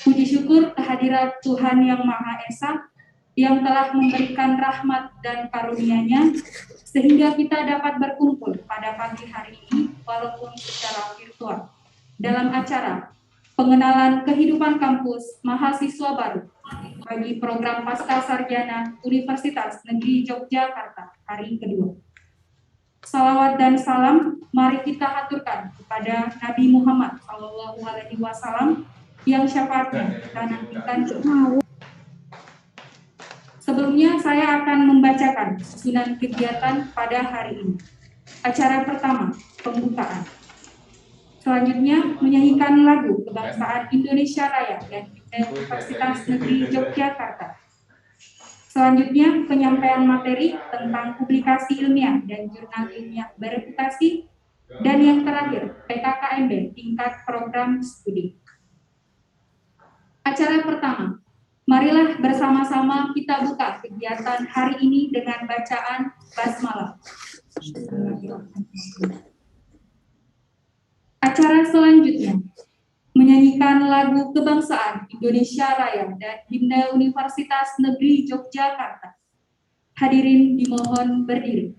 Puji syukur kehadirat Tuhan Yang Maha Esa yang telah memberikan rahmat dan karunia-Nya sehingga kita dapat berkumpul pada pagi hari ini walaupun secara virtual dalam acara pengenalan kehidupan kampus mahasiswa baru bagi program Pasca Sarjana Universitas Negeri Yogyakarta hari kedua. Salawat dan salam mari kita haturkan kepada Nabi Muhammad SAW yang syafaatnya kita nantikan. Sebelumnya saya akan membacakan susunan kegiatan pada hari ini. Acara pertama, pembukaan. Selanjutnya, menyanyikan lagu Kebangsaan Indonesia Raya dan Universitas Negeri Yogyakarta. Selanjutnya, penyampaian materi tentang publikasi ilmiah dan jurnal ilmiah bereputasi. Dan yang terakhir, PKKMB tingkat program studi. Acara pertama, marilah bersama-sama kita buka kegiatan hari ini dengan bacaan basmalah. Acara selanjutnya, menyanyikan lagu Kebangsaan Indonesia Raya dan Himne Universitas Negeri Yogyakarta. Hadirin dimohon berdiri.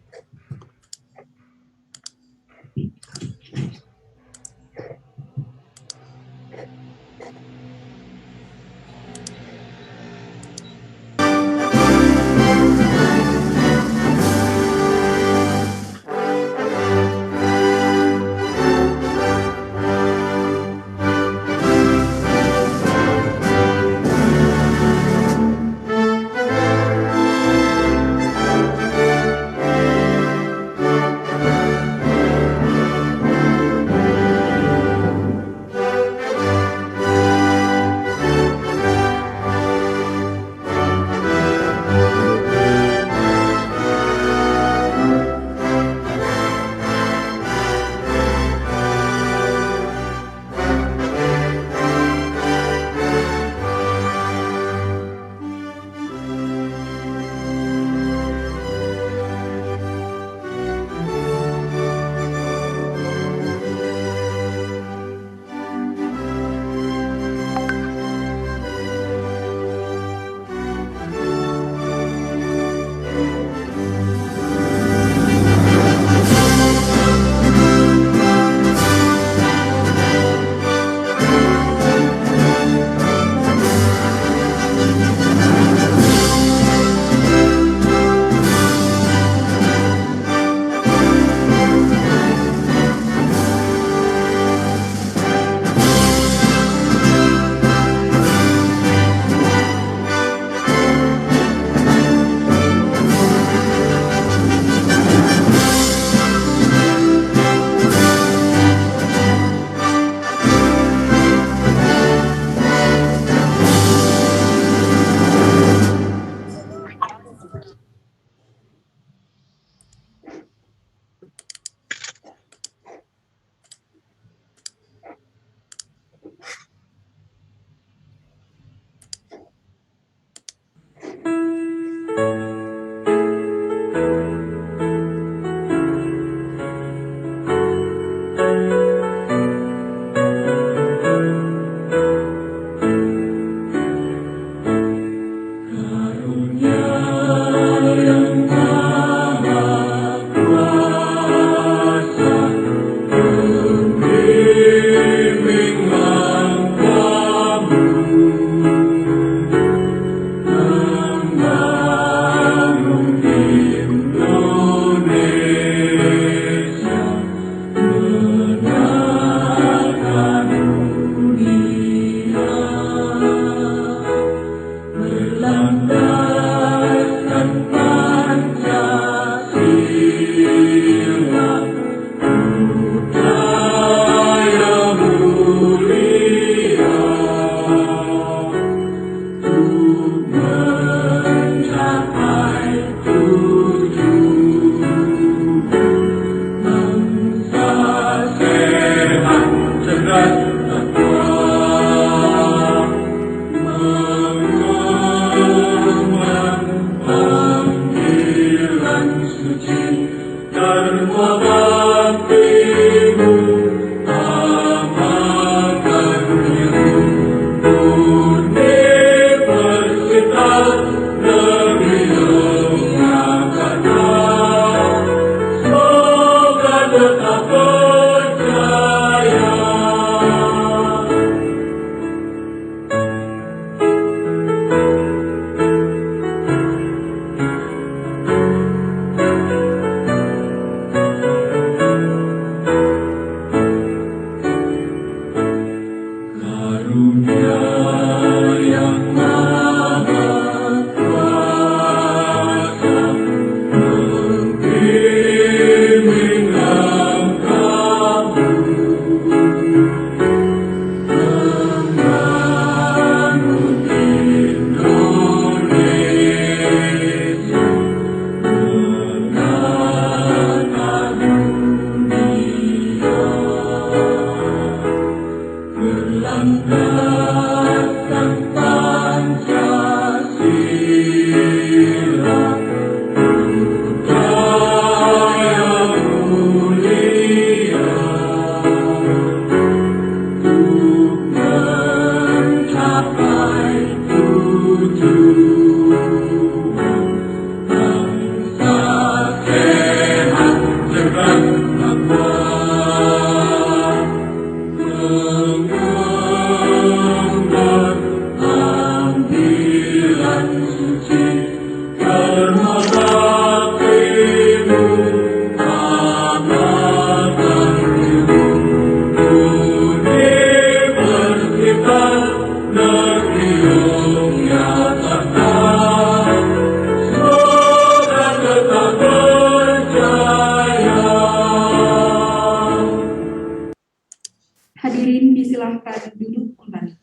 Hadirin disilahkan duduk kembali.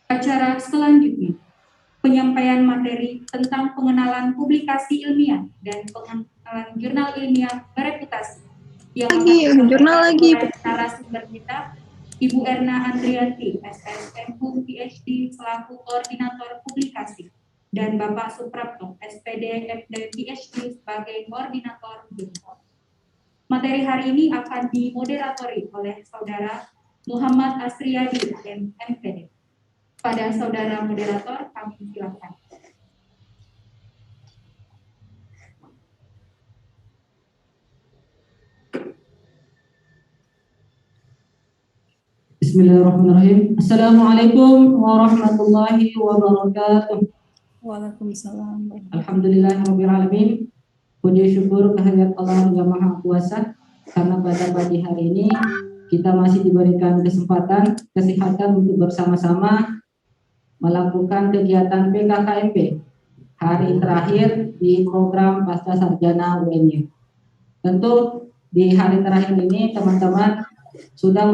Acara selanjutnya, penyampaian materi tentang pengenalan publikasi ilmiah dan pengenalan jurnal ilmiah bereputasi. Yang jurnal lagi. Narasumber kita, Ibu Erna Andrianti, SSMU PhD selaku koordinator publikasi, dan Bapak Suprapto, SPD MD PhD sebagai koordinator jurnal. Materi hari ini akan dimoderatori oleh Saudara Muhammad Asriyadi, MPD. Pada Saudara moderator, kami silakan. Bismillahirrahmanirrahim. Assalamualaikum warahmatullahi wabarakatuh. Waalaikumsalam. Alhamdulillahirabbil alamin. Puji syukur kehadirat Allah yang Maha Kuasa, karena pada pagi hari ini kita masih diberikan kesempatan, kesehatan untuk bersama-sama melakukan kegiatan PKKMP hari terakhir di program Pasca Sarjana UNY. Tentu di hari terakhir ini teman-teman sudah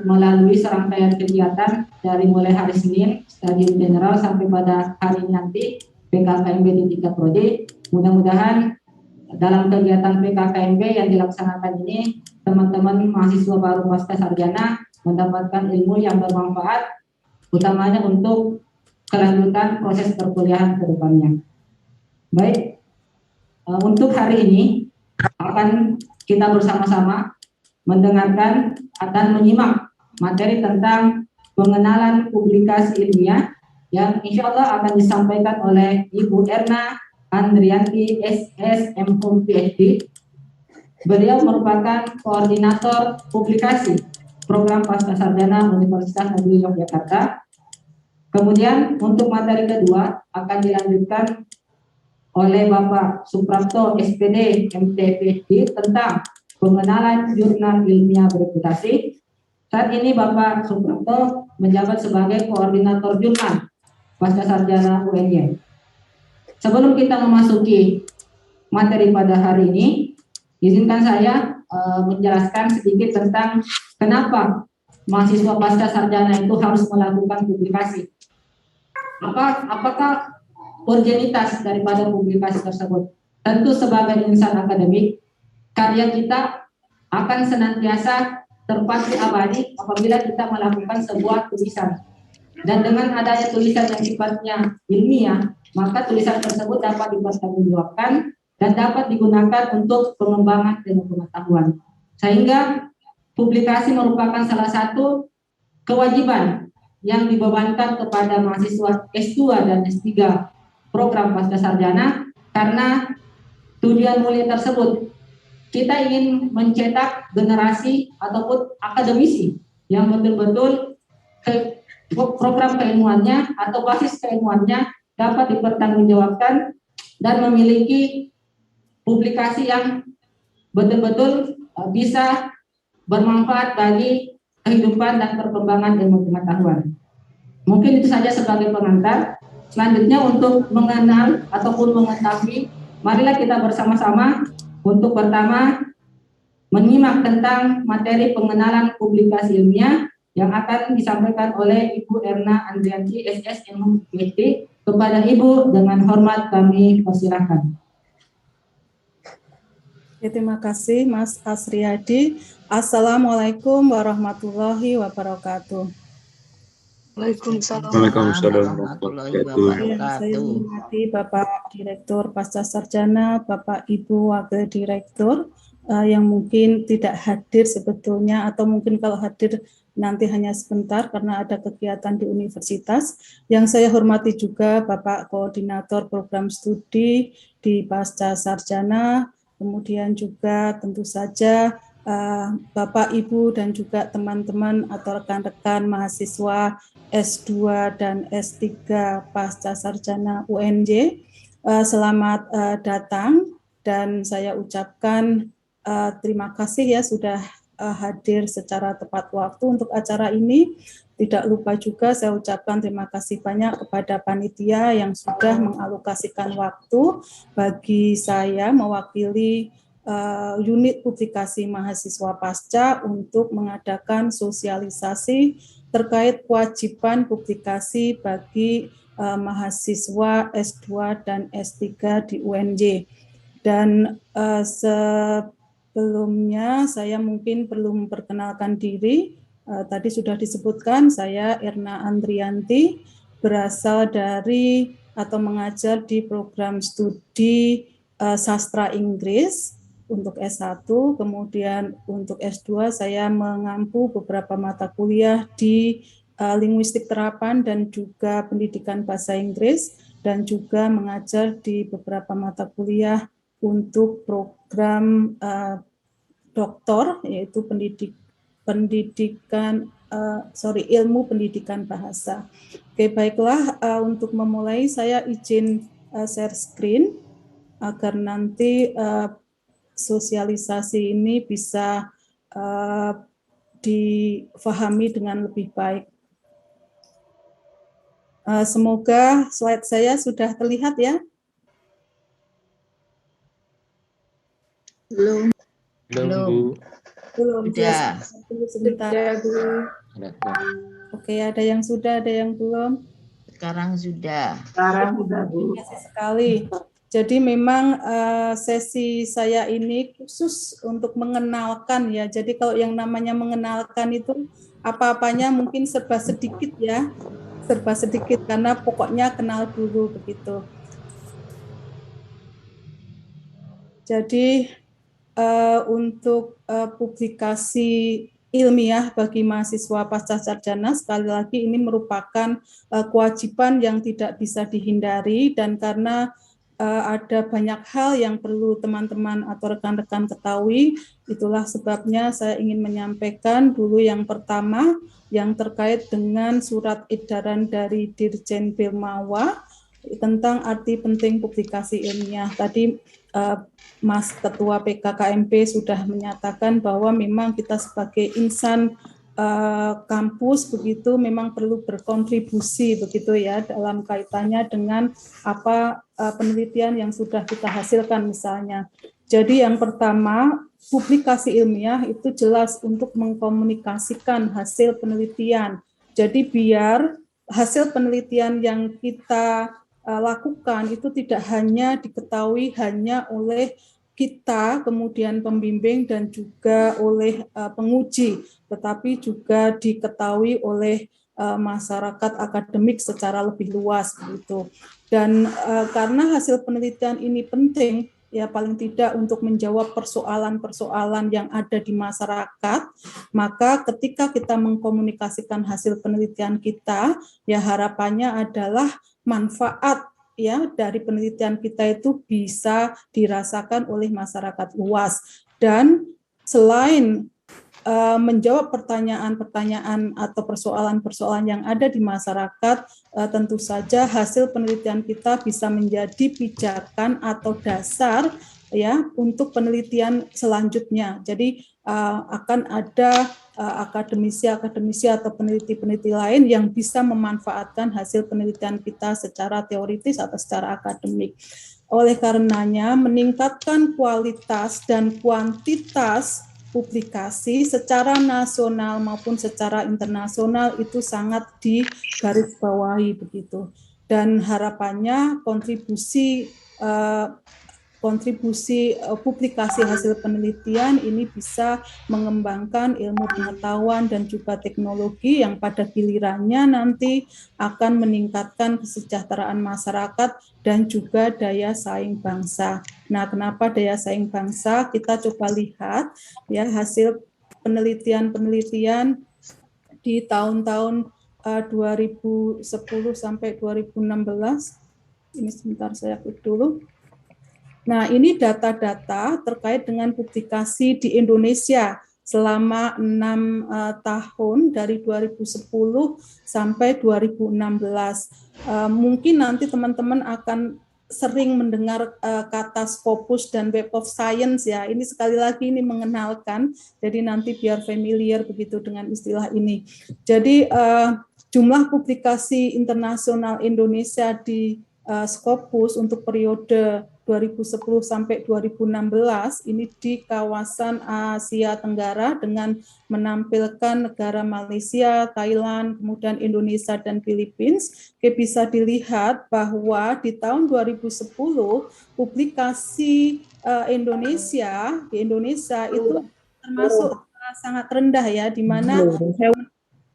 melalui serangkaian kegiatan dari mulai hari Senin stadium general sampai pada hari nanti PKKMP di tingkat prodi. Mudah-mudahan dalam kegiatan PKKMP yang dilaksanakan ini teman-teman mahasiswa baru pasca sarjana mendapatkan ilmu yang bermanfaat, utamanya untuk kelanjutan proses perkuliahan ke depannya. Baik, untuk hari ini akan kita bersama-sama mendengarkan dan menyimak materi tentang pengenalan publikasi ilmiah yang insya Allah akan disampaikan oleh Ibu Erna Andrianti, SSMU PhD. Beliau merupakan koordinator publikasi program Pasca Sarjana Universitas Negeri Yogyakarta. Kemudian untuk materi kedua akan dilanjutkan oleh Bapak Suprapto, SPD MT PhD tentang pengenalan jurnal ilmiah bereputasi. Saat ini Bapak Suprapto menjabat sebagai koordinator jurnal Pasca Sarjana UNY. Sebelum kita memasuki materi pada hari ini, izinkan saya menjelaskan sedikit tentang kenapa mahasiswa pasca sarjana itu harus melakukan publikasi. Apakah urgenitas daripada publikasi tersebut? Tentu sebagai insan akademik, karya kita akan senantiasa terpatri abadi apabila kita melakukan sebuah tulisan. Dan dengan adanya tulisan yang sifatnya ilmiah, maka tulisan tersebut dapat dipertanggungjawabkan dan dapat digunakan untuk pengembangan ilmu pengetahuan. Sehingga publikasi merupakan salah satu kewajiban yang dibebankan kepada mahasiswa S2 dan S3 program pasca sarjana, karena tujuan mulia tersebut kita ingin mencetak generasi ataupun akademisi yang betul-betul program keilmuannya atau basis keilmuannya dapat dipertanggungjawabkan dan memiliki publikasi yang betul-betul bisa bermanfaat bagi kehidupan dan perkembangan ilmu pengetahuan. Mungkin itu saja sebagai pengantar. Selanjutnya untuk mengenal ataupun mengetahui, marilah kita bersama-sama untuk pertama menyimak tentang materi pengenalan publikasi ilmiah yang akan disampaikan oleh Ibu Erna Andrianti, SSMU PhD. Kepada Ibu dengan hormat kami persilahkan. Terima kasih Mas Asriyadi. Assalamualaikum warahmatullahi wabarakatuh. Waalaikumsalam warahmatullahi wabarakatuh. Saya hormati Bapak Direktur Pasca Sarjana, Bapak Ibu Wakil Direktur yang mungkin tidak hadir sebetulnya, atau mungkin kalau hadir nanti hanya sebentar karena ada kegiatan di universitas. Yang saya hormati juga Bapak Koordinator Program Studi di Pasca Sarjana, kemudian juga tentu saja Bapak, Ibu, dan juga teman-teman atau rekan-rekan mahasiswa S2 dan S3 Pasca Sarjana UNJ. Selamat datang, dan saya ucapkan terima kasih ya sudah hadir secara tepat waktu untuk acara ini. Tidak lupa juga saya ucapkan terima kasih banyak kepada panitia yang sudah mengalokasikan waktu bagi saya mewakili unit publikasi mahasiswa pasca untuk mengadakan sosialisasi terkait kewajiban publikasi bagi mahasiswa S2 dan S3 di UNJ. Dan sebelumnya saya mungkin perlu memperkenalkan diri. Tadi sudah disebutkan, saya Erna Andrianti, berasal dari atau mengajar di program studi sastra Inggris untuk S1, kemudian untuk S2 saya mengampu beberapa mata kuliah di linguistik terapan dan juga pendidikan bahasa Inggris, dan juga mengajar di beberapa mata kuliah untuk program doktor, yaitu ilmu pendidikan bahasa. Oke, baiklah, untuk memulai saya izin share screen agar nanti sosialisasi ini bisa difahami dengan lebih baik. Semoga slide saya sudah terlihat ya. Belum, Bu. Belum. Sudah. Sebentar. Oke, ada yang sudah, ada yang belum. Sekarang sudah. Terima kasih sekali. Jadi memang sesi saya ini khusus untuk mengenalkan ya. Jadi kalau yang namanya mengenalkan itu apa-apanya mungkin serba sedikit ya. Serba sedikit karena pokoknya kenal dulu begitu. Jadi untuk publikasi ilmiah bagi mahasiswa pasca sarjana, sekali lagi ini merupakan kewajiban yang tidak bisa dihindari, dan karena ada banyak hal yang perlu teman-teman atau rekan-rekan ketahui, itulah sebabnya saya ingin menyampaikan dulu yang pertama yang terkait dengan surat edaran dari Dirjen Bilmawa tentang arti penting publikasi ilmiah. Tadi Mas Ketua PKKMP sudah menyatakan bahwa memang kita sebagai insan kampus begitu memang perlu berkontribusi begitu ya dalam kaitannya dengan apa penelitian yang sudah kita hasilkan misalnya. Jadi yang pertama, publikasi ilmiah itu jelas untuk mengkomunikasikan hasil penelitian. Jadi biar hasil penelitian yang kita lakukan itu tidak hanya diketahui hanya oleh kita, kemudian pembimbing dan juga oleh penguji, tetapi juga diketahui oleh masyarakat akademik secara lebih luas gitu. Dan karena hasil penelitian ini penting, ya paling tidak untuk menjawab persoalan-persoalan yang ada di masyarakat, maka ketika kita mengkomunikasikan hasil penelitian kita, ya harapannya adalah manfaat ya dari penelitian kita itu bisa dirasakan oleh masyarakat luas. Dan selain menjawab pertanyaan-pertanyaan atau persoalan-persoalan yang ada di masyarakat, tentu saja hasil penelitian kita bisa menjadi pijakan atau dasar ya untuk penelitian selanjutnya. Jadi akan ada akademisi atau peneliti-peneliti lain yang bisa memanfaatkan hasil penelitian kita secara teoritis atau secara akademik. Oleh karenanya, meningkatkan kualitas dan kuantitas publikasi secara nasional maupun secara internasional itu sangat digarisbawahi begitu. Dan harapannya kontribusi publikasi hasil penelitian ini bisa mengembangkan ilmu pengetahuan dan juga teknologi yang pada gilirannya nanti akan meningkatkan kesejahteraan masyarakat dan juga daya saing bangsa. Nah, kenapa daya saing bangsa? Kita coba lihat ya hasil penelitian-penelitian di tahun-tahun 2010 sampai 2016. Ini sebentar saya klik dulu. Nah, ini data-data terkait dengan publikasi di Indonesia selama 6 tahun dari 2010 sampai 2016. Mungkin nanti teman-teman akan sering mendengar kata Scopus dan Web of Science ya. Ini sekali lagi ini mengenalkan, jadi nanti biar familiar begitu dengan istilah ini. Jadi jumlah publikasi internasional Indonesia di Scopus untuk periode 2010 sampai 2016 ini di kawasan Asia Tenggara dengan menampilkan negara Malaysia, Thailand, kemudian Indonesia dan Filipina. Bisa dilihat bahwa di tahun 2010 publikasi Indonesia itu termasuk sangat rendah ya, di mana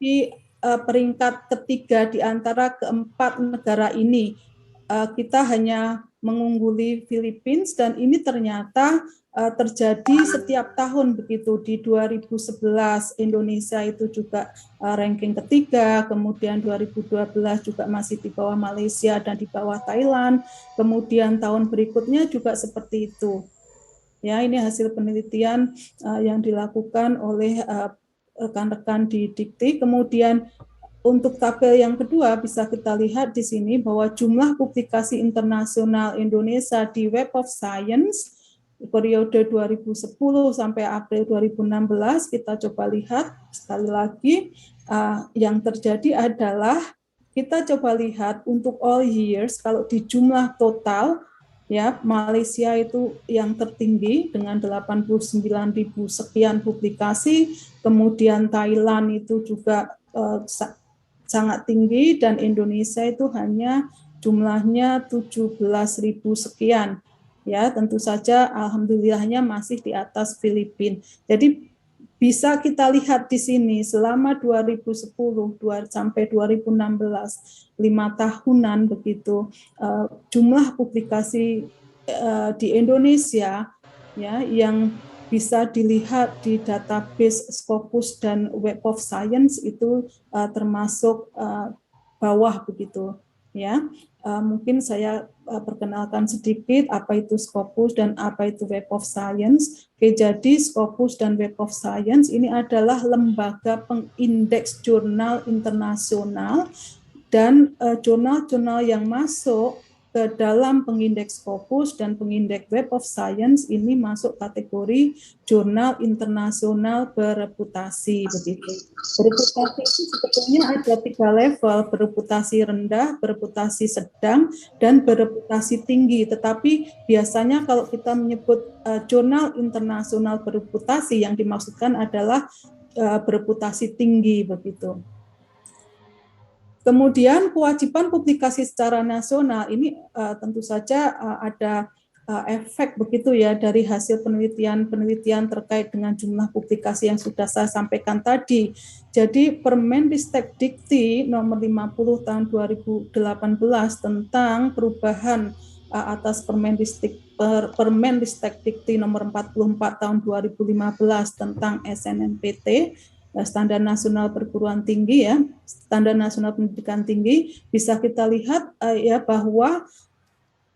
di peringkat ketiga di antara keempat negara ini. Kita hanya mengungguli Filipina dan ini ternyata terjadi setiap tahun begitu. Di 2011 Indonesia itu juga ranking ketiga, kemudian 2012 juga masih di bawah Malaysia dan di bawah Thailand, kemudian tahun berikutnya juga seperti itu. Ya, ini hasil penelitian yang dilakukan oleh rekan-rekan di Dikti. Kemudian untuk tabel yang kedua bisa kita lihat di sini bahwa jumlah publikasi internasional Indonesia di Web of Science periode 2010 sampai April 2016, kita coba lihat sekali lagi yang terjadi adalah kita coba lihat untuk all years, kalau di jumlah total ya Malaysia itu yang tertinggi dengan 89.000 sekian publikasi, kemudian Thailand itu juga sangat tinggi dan Indonesia itu hanya jumlahnya 17.000 sekian. Ya, tentu saja alhamdulillahnya masih di atas Filipina. Jadi bisa kita lihat di sini selama 2010 sampai 2016 5 tahunan begitu jumlah publikasi di Indonesia ya yang bisa dilihat di database Scopus dan Web of Science itu termasuk bawah begitu ya. Mungkin saya perkenalkan sedikit apa itu Scopus dan apa itu Web of Science. Oke, jadi Scopus dan Web of Science ini adalah lembaga pengindeks jurnal internasional dan jurnal-jurnal yang masuk ke dalam pengindeks Scopus dan pengindeks Web of Science ini masuk kategori jurnal internasional bereputasi begitu. Bereputasi itu sebetulnya ada 3 level, bereputasi rendah, bereputasi sedang, dan bereputasi tinggi. Tetapi biasanya kalau kita menyebut jurnal internasional bereputasi yang dimaksudkan adalah bereputasi tinggi begitu. Kemudian kewajiban publikasi secara nasional ini tentu saja ada efek begitu ya dari hasil penelitian terkait dengan jumlah publikasi yang sudah saya sampaikan tadi. Jadi Permendistek Dikti nomor 50 tahun 2018 tentang perubahan atas Permendistek Dikti nomor 44 tahun 2015 tentang SNMPT, Standar Nasional Perguruan Tinggi ya, Standar Nasional Pendidikan Tinggi, bisa kita lihat ya bahwa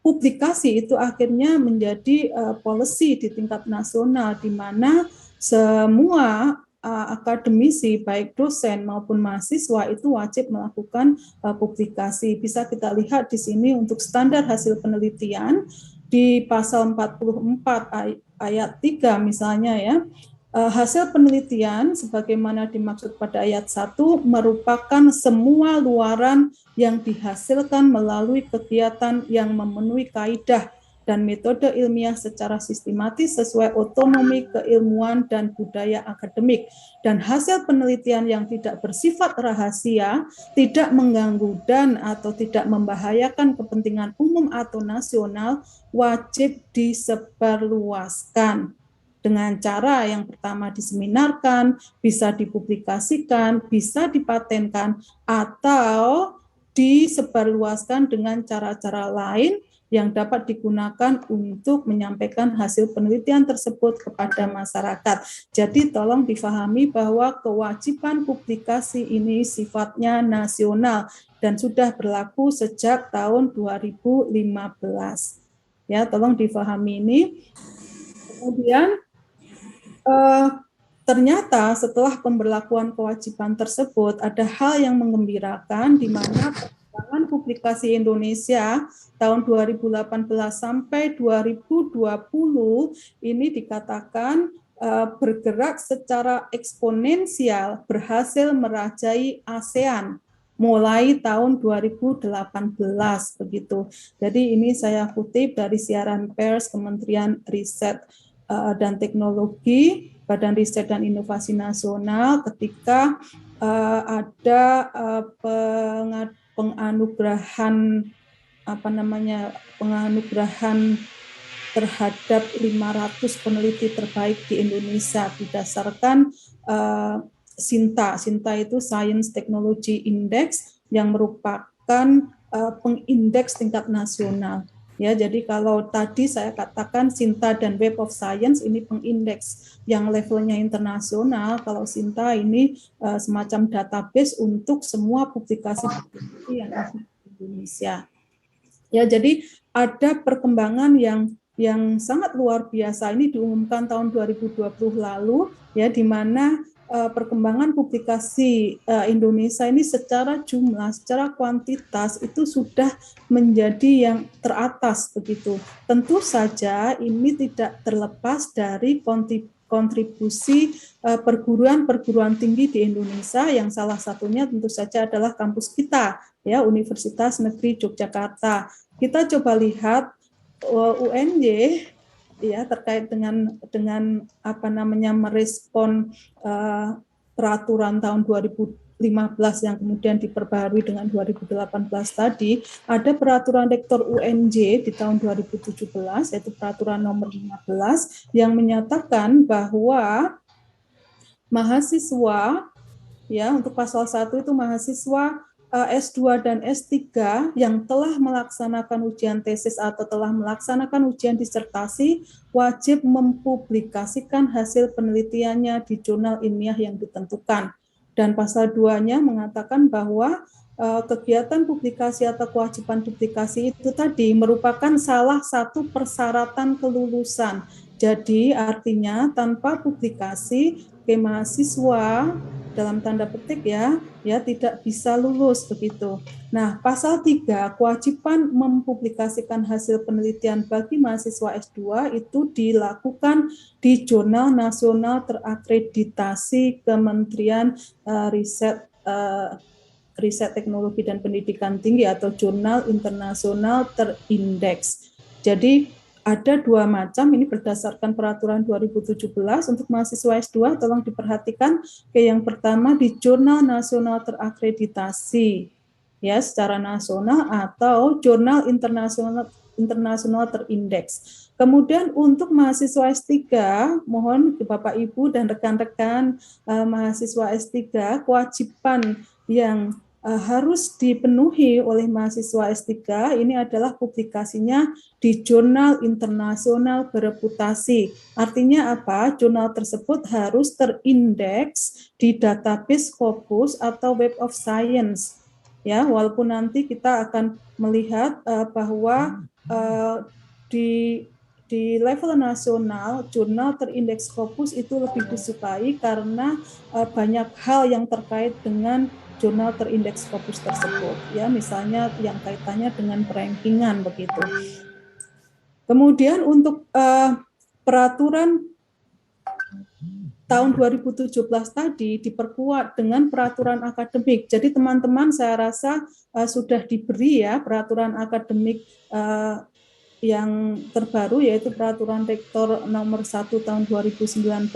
publikasi itu akhirnya menjadi policy di tingkat nasional di mana semua akademisi baik dosen maupun mahasiswa itu wajib melakukan publikasi. Bisa kita lihat di sini untuk standar hasil penelitian di pasal 44 ayat 3 misalnya ya. Hasil penelitian sebagaimana dimaksud pada ayat 1 merupakan semua luaran yang dihasilkan melalui kegiatan yang memenuhi kaidah dan metode ilmiah secara sistematis sesuai otonomi keilmuan dan budaya akademik. Dan hasil penelitian yang tidak bersifat rahasia, tidak mengganggu dan atau tidak membahayakan kepentingan umum atau nasional wajib disebarluaskan. Dengan cara yang pertama diseminarkan, bisa dipublikasikan, bisa dipatenkan, atau disebarluaskan dengan cara-cara lain yang dapat digunakan untuk menyampaikan hasil penelitian tersebut kepada masyarakat. Jadi tolong difahami bahwa kewajiban publikasi ini sifatnya nasional dan sudah berlaku sejak tahun 2015. Ya, tolong difahami ini. Kemudian ternyata setelah pemberlakuan kewajiban tersebut ada hal yang menggembirakan di mana perkembangan publikasi Indonesia tahun 2018 sampai 2020 ini dikatakan bergerak secara eksponensial, berhasil merajai ASEAN, mulai tahun 2018 begitu. Jadi ini saya kutip dari siaran pers Kementerian Riset dan Teknologi, Badan Riset dan Inovasi Nasional ketika ada penganugerahan penganugerahan terhadap 500 peneliti terbaik di Indonesia berdasarkan SINTA. SINTA itu Science Technology Index yang merupakan pengindeks tingkat nasional. Ya, jadi kalau tadi saya katakan SINTA dan Web of Science ini pengindeks yang levelnya internasional, kalau SINTA ini semacam database untuk semua publikasi yang ada di Indonesia. Ya, jadi ada perkembangan yang sangat luar biasa. Ini diumumkan tahun 2020 lalu, ya, di mana perkembangan publikasi Indonesia ini secara jumlah, secara kuantitas itu sudah menjadi yang teratas begitu. Tentu saja ini tidak terlepas dari kontribusi perguruan tinggi di Indonesia yang salah satunya tentu saja adalah kampus kita, ya, Universitas Negeri Yogyakarta. Kita coba lihat UNY ya terkait dengan merespon peraturan tahun 2015 yang kemudian diperbarui dengan 2018 tadi, ada peraturan rektor UNJ di tahun 2017 yaitu peraturan nomor 15 yang menyatakan bahwa mahasiswa, ya, untuk pasal 1 itu mahasiswa S2 dan S3 yang telah melaksanakan ujian tesis atau telah melaksanakan ujian disertasi wajib mempublikasikan hasil penelitiannya di jurnal ilmiah yang ditentukan. Dan pasal 2-nya mengatakan bahwa kegiatan publikasi atau kewajiban publikasi itu tadi merupakan salah satu persyaratan kelulusan. Jadi artinya tanpa publikasi mahasiswa dalam tanda petik ya tidak bisa lulus begitu. Nah, pasal 3 kewajiban mempublikasikan hasil penelitian bagi mahasiswa S2 itu dilakukan di Jurnal Nasional Terakreditasi Kementerian Riset Teknologi dan Pendidikan Tinggi atau Jurnal Internasional Terindeks. Jadi ada dua macam, ini berdasarkan peraturan 2017 untuk mahasiswa S2, tolong diperhatikan. Yang pertama di Jurnal Nasional Terakreditasi ya secara nasional atau Jurnal Internasional Terindeks. Kemudian untuk mahasiswa S3, mohon Bapak Ibu dan rekan-rekan mahasiswa S3, kewajiban yang harus dipenuhi oleh mahasiswa S3 ini adalah publikasinya di jurnal internasional bereputasi. Artinya apa? Jurnal tersebut harus terindeks di database Scopus atau Web of Science. Ya, walaupun nanti kita akan melihat bahwa di level nasional jurnal terindeks Scopus itu lebih disukai karena banyak hal yang terkait dengan jurnal terindeks Scopus tersebut, ya, misalnya yang kaitannya dengan perankingan begitu. Kemudian untuk peraturan tahun 2017 tadi diperkuat dengan peraturan akademik. Jadi teman-teman saya rasa sudah diberi ya peraturan akademik yang terbaru yaitu peraturan rektor nomor 1 tahun 2019.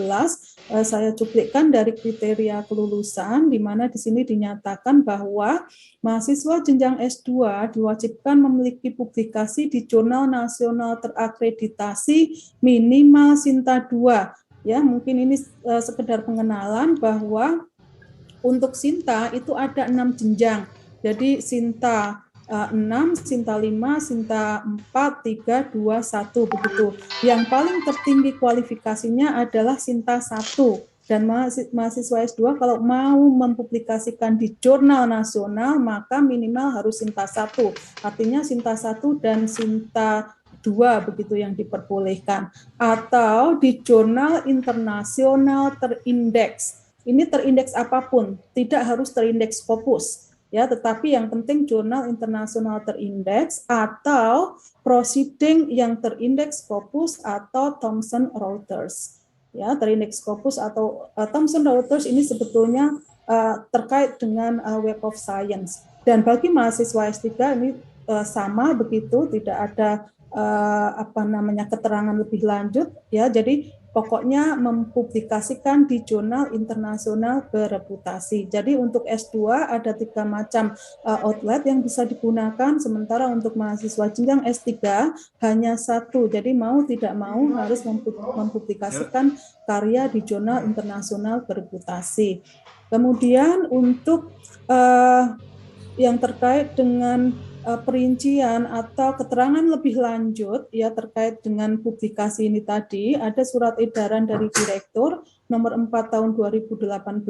Saya cuplikkan dari kriteria kelulusan di mana di sini dinyatakan bahwa mahasiswa jenjang S2 diwajibkan memiliki publikasi di Jurnal Nasional Terakreditasi minimal SINTA 2. Ya, mungkin ini sekedar pengenalan bahwa untuk SINTA itu ada 6 jenjang. Jadi SINTA 6, SINTA 5, SINTA 4, 3, 2, 1 begitu. Yang paling tertinggi kualifikasinya adalah SINTA 1 dan mahasiswa S2 kalau mau mempublikasikan di jurnal nasional maka minimal harus SINTA 1. Artinya SINTA 1 dan SINTA 2 begitu yang diperbolehkan atau di jurnal internasional terindeks. Ini terindeks apapun, tidak harus terindeks Scopus. Ya, tetapi yang penting jurnal internasional terindeks atau proceeding yang terindeks Scopus atau Thomson Reuters. Ya, terindeks Scopus atau Thomson Reuters ini sebetulnya terkait dengan Web of Science. Dan bagi mahasiswa S3 ini sama begitu, tidak ada keterangan lebih lanjut ya. Jadi pokoknya mempublikasikan di jurnal internasional bereputasi. Jadi untuk S2 ada 3 macam outlet yang bisa digunakan, sementara untuk mahasiswa jenjang S3 hanya 1. Jadi mau tidak mau harus mempublikasikan karya di jurnal internasional bereputasi. Kemudian untuk yang terkait dengan perincian atau keterangan lebih lanjut ya terkait dengan publikasi ini tadi, ada surat edaran dari Direktur nomor 4 tahun 2018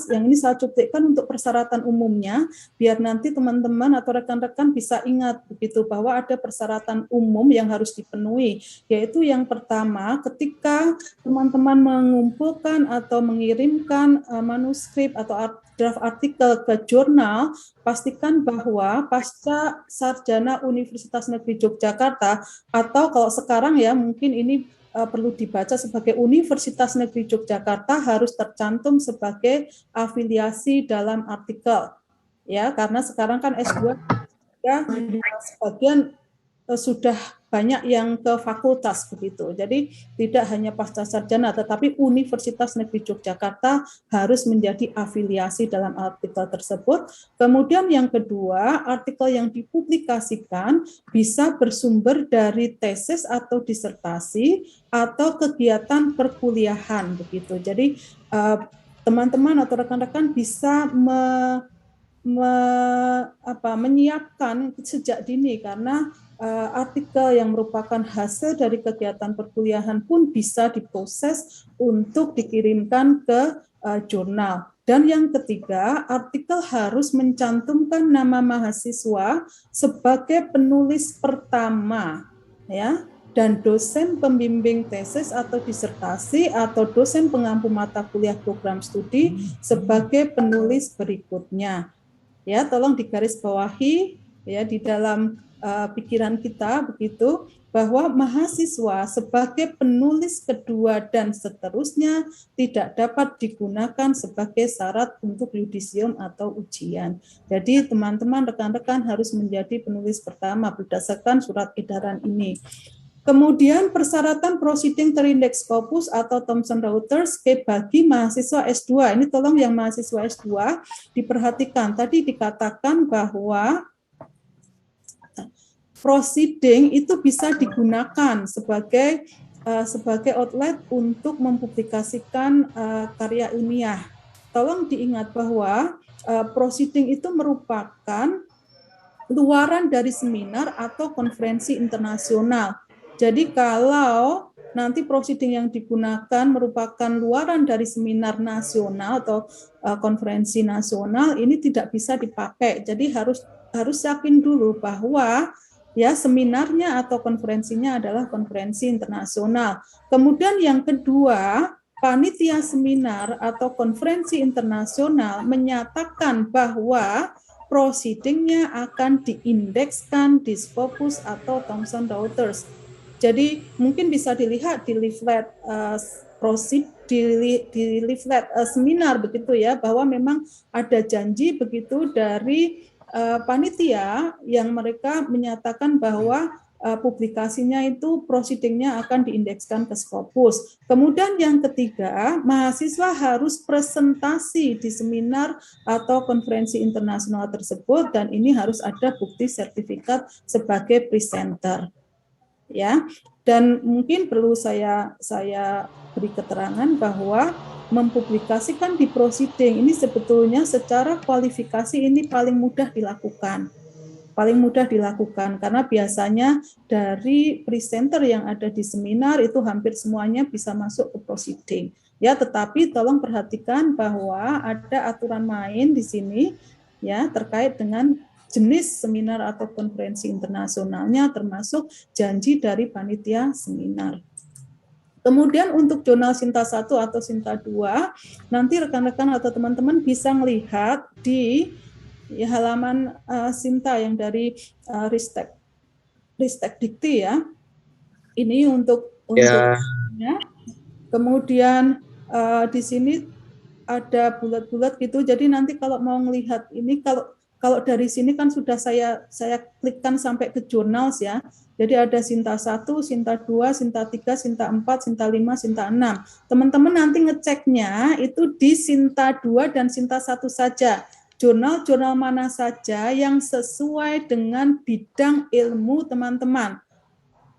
yang ini saya cuplikan untuk persyaratan umumnya biar nanti teman-teman atau rekan-rekan bisa ingat begitu bahwa ada persyaratan umum yang harus dipenuhi, yaitu yang pertama ketika teman-teman mengumpulkan atau mengirimkan manuskrip atau draft artikel ke jurnal, pastikan bahwa pasca sarjana Universitas Negeri Yogyakarta atau kalau sekarang ya mungkin ini perlu dibaca sebagai Universitas Negeri Yogyakarta harus tercantum sebagai afiliasi dalam artikel ya, karena sekarang kan S2 ya, sebagian sudah banyak yang ke fakultas begitu. Jadi tidak hanya pasca sarjana tetapi Universitas Negeri Yogyakarta harus menjadi afiliasi dalam artikel tersebut. Kemudian yang kedua, artikel yang dipublikasikan bisa bersumber dari tesis atau disertasi atau kegiatan perkuliahan begitu. Jadi teman-teman atau rekan-rekan bisa menyiapkan sejak dini karena artikel yang merupakan hasil dari kegiatan perkuliahan pun bisa diproses untuk dikirimkan ke jurnal. Dan yang ketiga, artikel harus mencantumkan nama mahasiswa sebagai penulis pertama, ya, dan dosen pembimbing tesis atau disertasi atau dosen pengampu mata kuliah program studi sebagai penulis berikutnya. Ya, tolong digarisbawahi ya di dalam pikiran kita begitu bahwa mahasiswa sebagai penulis kedua dan seterusnya tidak dapat digunakan sebagai syarat untuk yudisium atau ujian. Jadi teman-teman rekan-rekan harus menjadi penulis pertama berdasarkan surat edaran ini. Kemudian persyaratan proceeding terindeks Scopus atau Thomson Reuters bagi mahasiswa S2. Ini tolong yang mahasiswa S2 diperhatikan. Tadi dikatakan bahwa proceeding itu bisa digunakan sebagai outlet untuk mempublikasikan karya ilmiah. Tolong diingat bahwa proceeding itu merupakan luaran dari seminar atau konferensi internasional. Jadi kalau nanti proceeding yang digunakan merupakan luaran dari seminar nasional atau konferensi nasional, ini tidak bisa dipakai. Jadi harus yakin dulu bahwa ya seminarnya atau konferensinya adalah konferensi internasional. Kemudian yang kedua, panitia seminar atau konferensi internasional menyatakan bahwa proceedingnya akan diindekskan di Scopus atau Thomson Reuters. Jadi mungkin bisa dilihat di leaflet di leaflet seminar begitu ya, bahwa memang ada janji begitu dari panitia yang mereka menyatakan bahwa publikasinya itu proceedingnya akan diindekskan ke Scopus. Kemudian yang ketiga, mahasiswa harus presentasi di seminar atau konferensi internasional tersebut dan ini harus ada bukti sertifikat sebagai presenter. Ya, dan mungkin perlu saya beri keterangan bahwa mempublikasikan di proceeding ini sebetulnya secara kualifikasi ini paling mudah dilakukan karena biasanya dari presenter yang ada di seminar itu hampir semuanya bisa masuk ke proceeding. Ya, tetapi tolong perhatikan bahwa ada aturan main di sini ya terkait dengan jenis seminar atau konferensi internasionalnya termasuk janji dari panitia seminar. Kemudian untuk jurnal Sinta 1 atau Sinta 2, nanti rekan-rekan atau teman-teman bisa melihat di halaman Sinta yang dari Ristek Dikti ya. Ini untuk ya. Kemudian di sini ada bulat-bulat gitu. Jadi nanti kalau mau melihat ini, kalau dari sini kan sudah saya klikkan sampai ke journals ya. Jadi ada Sinta 1, Sinta 2, Sinta 3, Sinta 4, Sinta 5, Sinta 6. Teman-teman nanti ngeceknya itu di Sinta 2 dan Sinta 1 saja. Jurnal-jurnal mana saja yang sesuai dengan bidang ilmu teman-teman.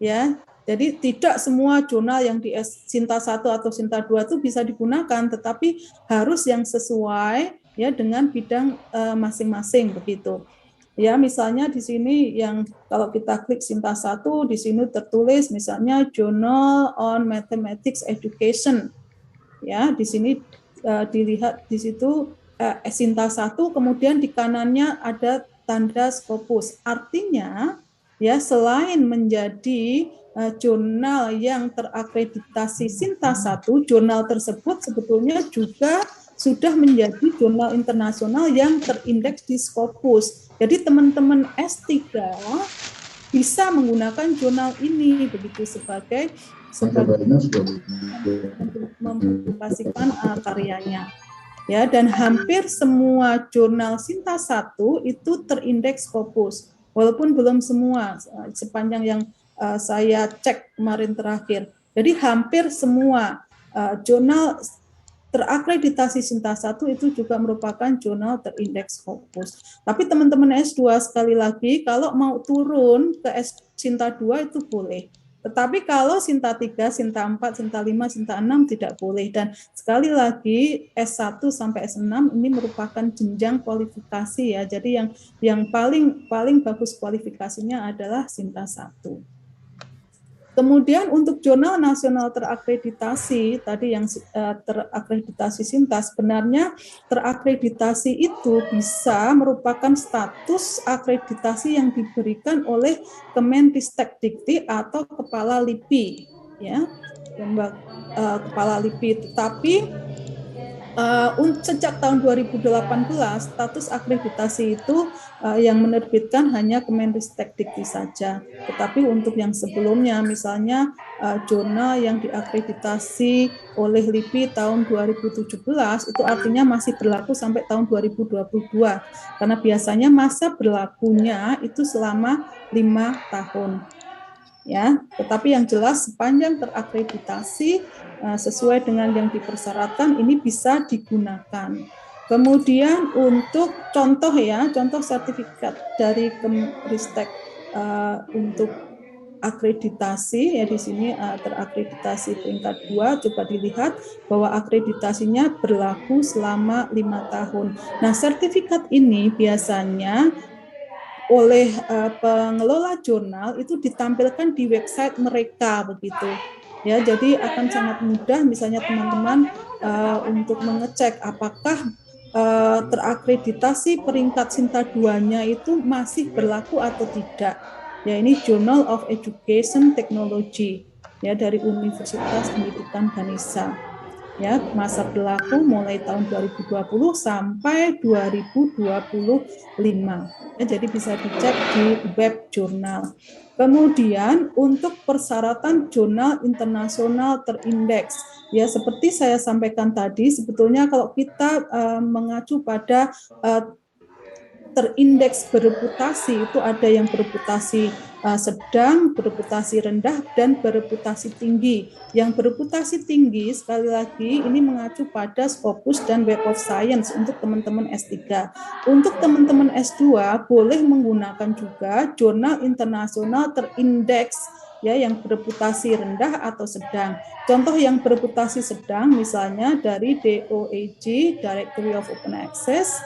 Ya. Jadi tidak semua jurnal yang di Sinta 1 atau Sinta 2 itu bisa digunakan, tetapi harus yang sesuai ya dengan bidang masing-masing begitu. Ya, misalnya di sini yang kalau kita klik Sinta 1, di sini tertulis misalnya Journal on Mathematics Education. Ya, di sini dilihat di situ Sinta 1, kemudian di kanannya ada tanda Scopus. Artinya ya selain menjadi jurnal yang terakreditasi Sinta 1, jurnal tersebut sebetulnya juga sudah menjadi jurnal internasional yang terindeks di Scopus. Jadi teman-teman S3 bisa menggunakan jurnal ini begitu sebagai mempublikasikan karyanya. Ya, dan hampir semua jurnal Sinta 1 itu terindeks Scopus. Walaupun belum semua sepanjang yang saya cek kemarin terakhir. Jadi hampir semua jurnal terakreditasi Sinta 1 itu juga merupakan jurnal terindeks Scopus. Tapi teman-teman S2 sekali lagi kalau mau turun ke Sinta 2 itu boleh. Tetapi kalau Sinta 3, Sinta 4, Sinta 5, Sinta 6 tidak boleh. Dan sekali lagi S1 sampai S6 ini merupakan jenjang kualifikasi ya. Jadi yang paling bagus kualifikasinya adalah Sinta 1. Kemudian untuk jurnal nasional terakreditasi, tadi yang terakreditasi Sinta, sebenarnya terakreditasi itu bisa merupakan status akreditasi yang diberikan oleh Kemendikbud atau Kepala LIPI, ya, Kepala LIPI. Tetapi sejak tahun 2018 status akreditasi itu yang menerbitkan hanya Kemendikbud saja. Tetapi untuk yang sebelumnya misalnya jurnal yang diakreditasi oleh LIPI tahun 2017 itu artinya masih berlaku sampai tahun 2022 karena biasanya masa berlakunya itu selama 5 tahun. Ya, tetapi yang jelas sepanjang terakreditasi sesuai dengan yang dipersyaratkan ini bisa digunakan. Kemudian untuk contoh sertifikat dari Kemristek untuk akreditasi ya di sini terakreditasi peringkat 2, coba dilihat bahwa akreditasinya berlaku selama 5 tahun. Nah, sertifikat ini biasanya oleh pengelola jurnal itu ditampilkan di website mereka begitu ya, jadi akan sangat mudah misalnya teman-teman untuk mengecek apakah terakreditasi peringkat Sinta 2-nya itu masih berlaku atau tidak ya. Ini Journal of Education Technology ya dari Universitas Pendidikan Ganesha ya, masa berlaku mulai tahun 2020 sampai 2025 ya, jadi bisa dicek di web jurnal. Kemudian untuk persyaratan jurnal internasional terindeks ya, seperti saya sampaikan tadi, sebetulnya kalau kita mengacu pada terindeks bereputasi itu ada yang bereputasi sedang, bereputasi rendah, dan bereputasi tinggi. Yang bereputasi tinggi, sekali lagi, ini mengacu pada Scopus dan Web of Science untuk teman-teman S3. Untuk teman-teman S2, boleh menggunakan juga jurnal internasional terindeks, ya, yang bereputasi rendah atau sedang. Contoh yang bereputasi sedang, misalnya dari DOAG, Directory of Open Access,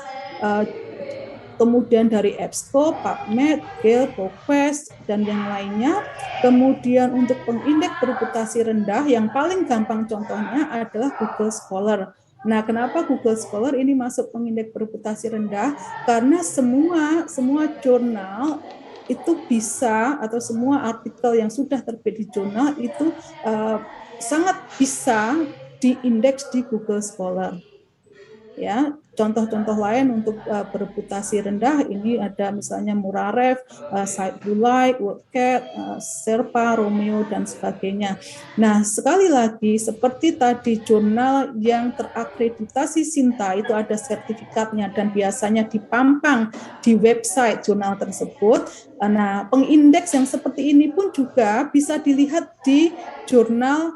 kemudian dari EBSCO, PubMed, Gale, ProQuest, dan yang lainnya. Kemudian untuk pengindeks bereputasi rendah, yang paling gampang contohnya adalah Google Scholar. Nah, kenapa Google Scholar ini masuk pengindeks bereputasi rendah? Karena semua jurnal itu bisa, atau semua artikel yang sudah terbit di jurnal itu sangat bisa diindeks di Google Scholar. Ya, contoh-contoh lain untuk bereputasi rendah ini ada misalnya Muraref, Said Bulai, WordCat, Sherpa, Romeo dan sebagainya. Nah, sekali lagi seperti tadi jurnal yang terakreditasi Sinta itu ada sertifikatnya dan biasanya dipampang di website jurnal tersebut. Nah, pengindeks yang seperti ini pun juga bisa dilihat di jurnal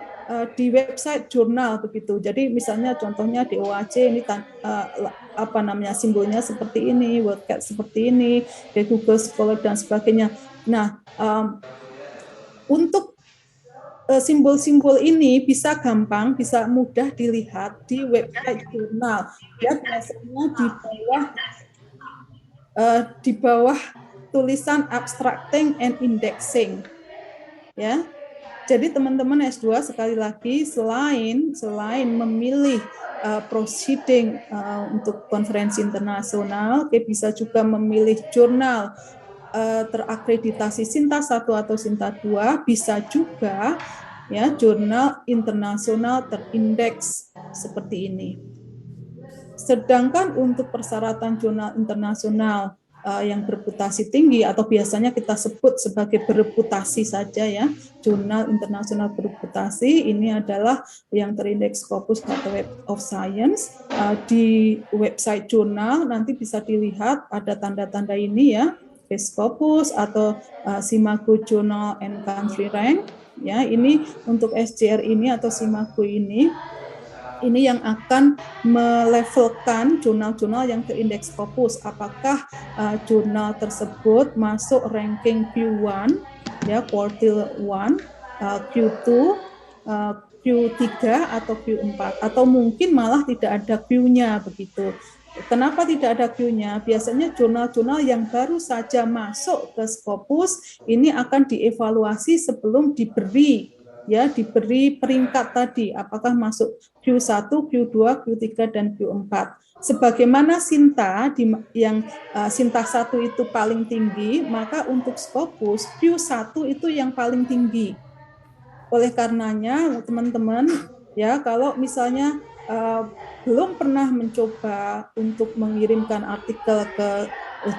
di website jurnal begitu. Jadi misalnya contohnya di OAC ini apa namanya simbolnya seperti ini, WordCat seperti ini, di Google Scholar dan sebagainya. Nah, untuk simbol-simbol ini bisa gampang, bisa mudah dilihat di website jurnal. Ya, biasanya di bawah tulisan abstracting and indexing. Ya. Jadi teman-teman S2 sekali lagi selain memilih proceeding untuk konferensi internasional, bisa juga memilih jurnal terakreditasi Sinta 1 atau Sinta 2, bisa juga ya jurnal internasional terindeks seperti ini. Sedangkan untuk persyaratan jurnal internasional yang bereputasi tinggi atau biasanya kita sebut sebagai bereputasi saja ya, jurnal internasional bereputasi ini adalah yang terindeks Scopus atau Web of Science. Di website jurnal nanti bisa dilihat ada tanda-tanda ini ya, Scopus atau Simago Journal and Country Rank ya. Ini untuk SJR ini atau Simago ini yang akan melevelkan jurnal-jurnal yang terindeks Scopus. Apakah jurnal tersebut masuk ranking Q1, ya quartile 1, Q2, Q3 atau Q4, atau mungkin malah tidak ada Q-nya begitu. Kenapa tidak ada Q-nya? Biasanya jurnal-jurnal yang baru saja masuk ke Scopus ini akan dievaluasi sebelum diberi peringkat tadi, apakah masuk Q1, Q2, Q3, dan Q4. Sebagaimana Sinta, yang Sinta 1 itu paling tinggi, maka untuk Scopus, Q1 itu yang paling tinggi. Oleh karenanya, teman-teman, ya kalau misalnya belum pernah mencoba untuk mengirimkan artikel ke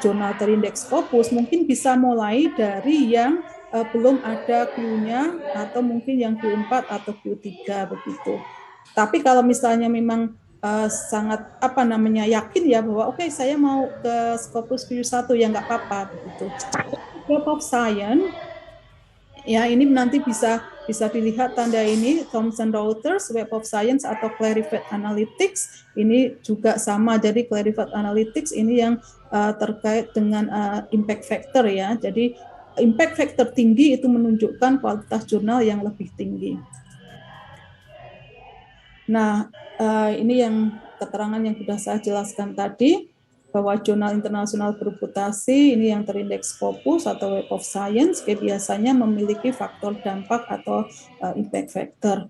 jurnal terindeks Scopus, mungkin bisa mulai dari yang belum ada Q-nya atau mungkin yang Q4 atau Q3 begitu. Tapi kalau misalnya memang sangat yakin ya bahwa oke, saya mau ke Scopus Q1 ya nggak apa-apa begitu. Web of Science ya ini nanti bisa dilihat tanda ini Thomson Reuters Web of Science atau Clarified Analytics ini juga sama. Jadi Clarified Analytics ini yang terkait dengan impact factor ya. Jadi impact factor tinggi itu menunjukkan kualitas jurnal yang lebih tinggi. Nah, ini yang keterangan yang sudah saya jelaskan tadi, bahwa jurnal internasional bereputasi ini yang terindeks Scopus atau Web of Science biasanya memiliki faktor dampak atau impact factor.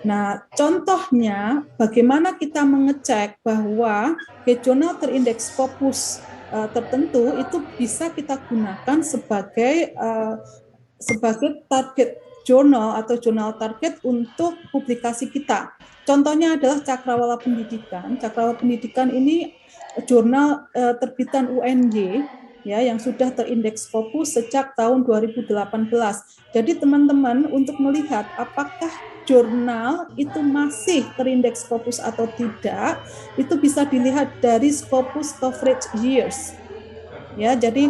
Nah, contohnya bagaimana kita mengecek bahwa jurnal terindeks Scopus tertentu itu bisa kita gunakan sebagai target jurnal atau jurnal target untuk publikasi kita. Contohnya adalah Cakrawala Pendidikan. Cakrawala Pendidikan ini jurnal terbitan UNY ya yang sudah terindeks Scopus sejak tahun 2018. Jadi teman-teman untuk melihat apakah jurnal itu masih terindeks Scopus atau tidak, itu bisa dilihat dari Scopus coverage years. Ya, jadi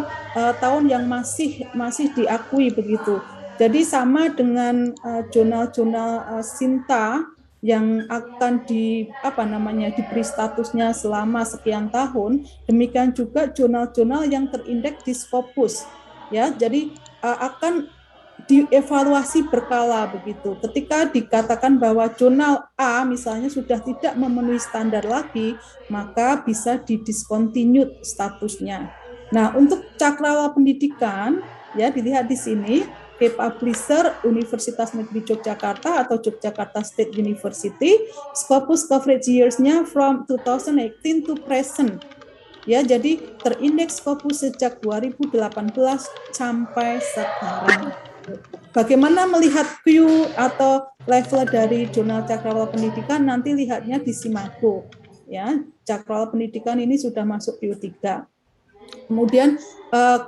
tahun yang masih diakui begitu. Jadi sama dengan jurnal-jurnal Sinta yang akan diberi statusnya selama sekian tahun, demikian juga jurnal-jurnal yang terindeks di Scopus. Ya, jadi akan dievaluasi berkala begitu. Ketika dikatakan bahwa jurnal A misalnya sudah tidak memenuhi standar lagi, maka bisa didiscontinue statusnya. Nah, untuk Cakrawala Pendidikan ya dilihat di sini, publisher Universitas Negeri Yogyakarta atau Yogyakarta State University, Scopus coverage years-nya from 2018 to present. Ya, jadi terindeks Scopus sejak 2018 sampai sekarang. Bagaimana melihat Q atau level dari jurnal Cakrawala Pendidikan? Nanti lihatnya di Simago. ya. Cakrawala Pendidikan ini sudah masuk PU3. Kemudian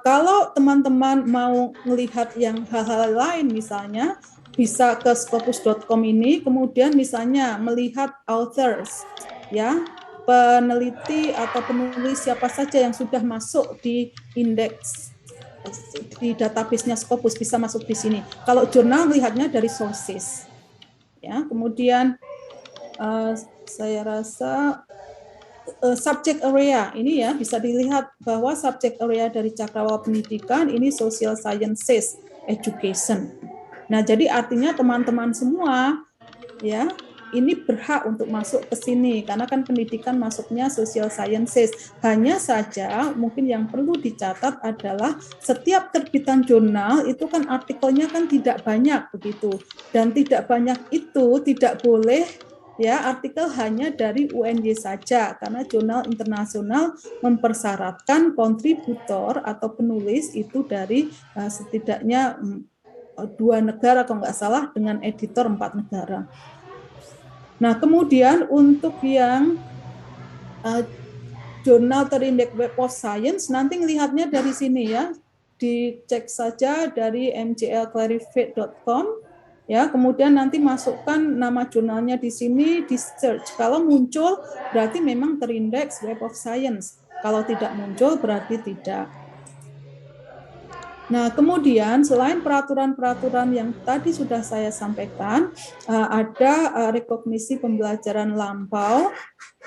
kalau teman-teman mau melihat yang hal-hal lain, misalnya bisa ke scopus.com ini, kemudian misalnya melihat authors, ya, peneliti atau penulis siapa saja yang sudah masuk di indeks di database-nya Scopus bisa masuk di sini. Kalau jurnal melihatnya dari sources, ya. Kemudian saya rasa subject area ini ya bisa dilihat bahwa subject area dari Cakrawala Pendidikan ini social sciences education. Nah, jadi artinya teman-teman semua ya ini berhak untuk masuk ke sini karena kan pendidikan masuknya social sciences. Hanya saja mungkin yang perlu dicatat adalah setiap terbitan jurnal itu kan artikelnya kan tidak banyak begitu, dan tidak banyak itu tidak boleh ya artikel hanya dari UNY saja karena jurnal internasional mempersyaratkan kontributor atau penulis itu dari setidaknya 2 negara kalau nggak salah dengan editor 4 negara. Nah, kemudian untuk yang jurnal terindeks Web of Science, nanti melihatnya dari sini ya, dicek saja dari mjlclarifate.com, ya, kemudian nanti masukkan nama jurnalnya di sini, di search. Kalau muncul, berarti memang terindeks Web of Science. Kalau tidak muncul, berarti tidak. Nah, kemudian selain peraturan-peraturan yang tadi sudah saya sampaikan, ada rekognisi pembelajaran lampau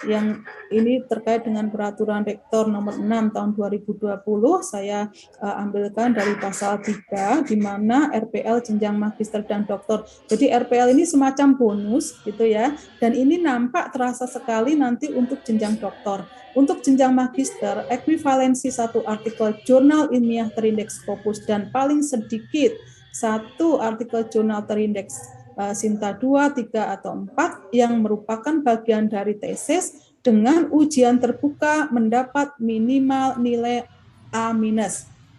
yang ini terkait dengan peraturan rektor nomor 6 tahun 2020. Saya ambilkan dari pasal 3 di mana RPL jenjang magister dan doktor. Jadi RPL ini semacam bonus gitu ya, dan ini nampak terasa sekali nanti untuk jenjang doktor. Untuk jenjang magister, ekuivalensi satu artikel jurnal ilmiah terindeks Scopus dan paling sedikit satu artikel jurnal terindeks Sinta 2, 3, atau 4 yang merupakan bagian dari tesis dengan ujian terbuka mendapat minimal nilai A-.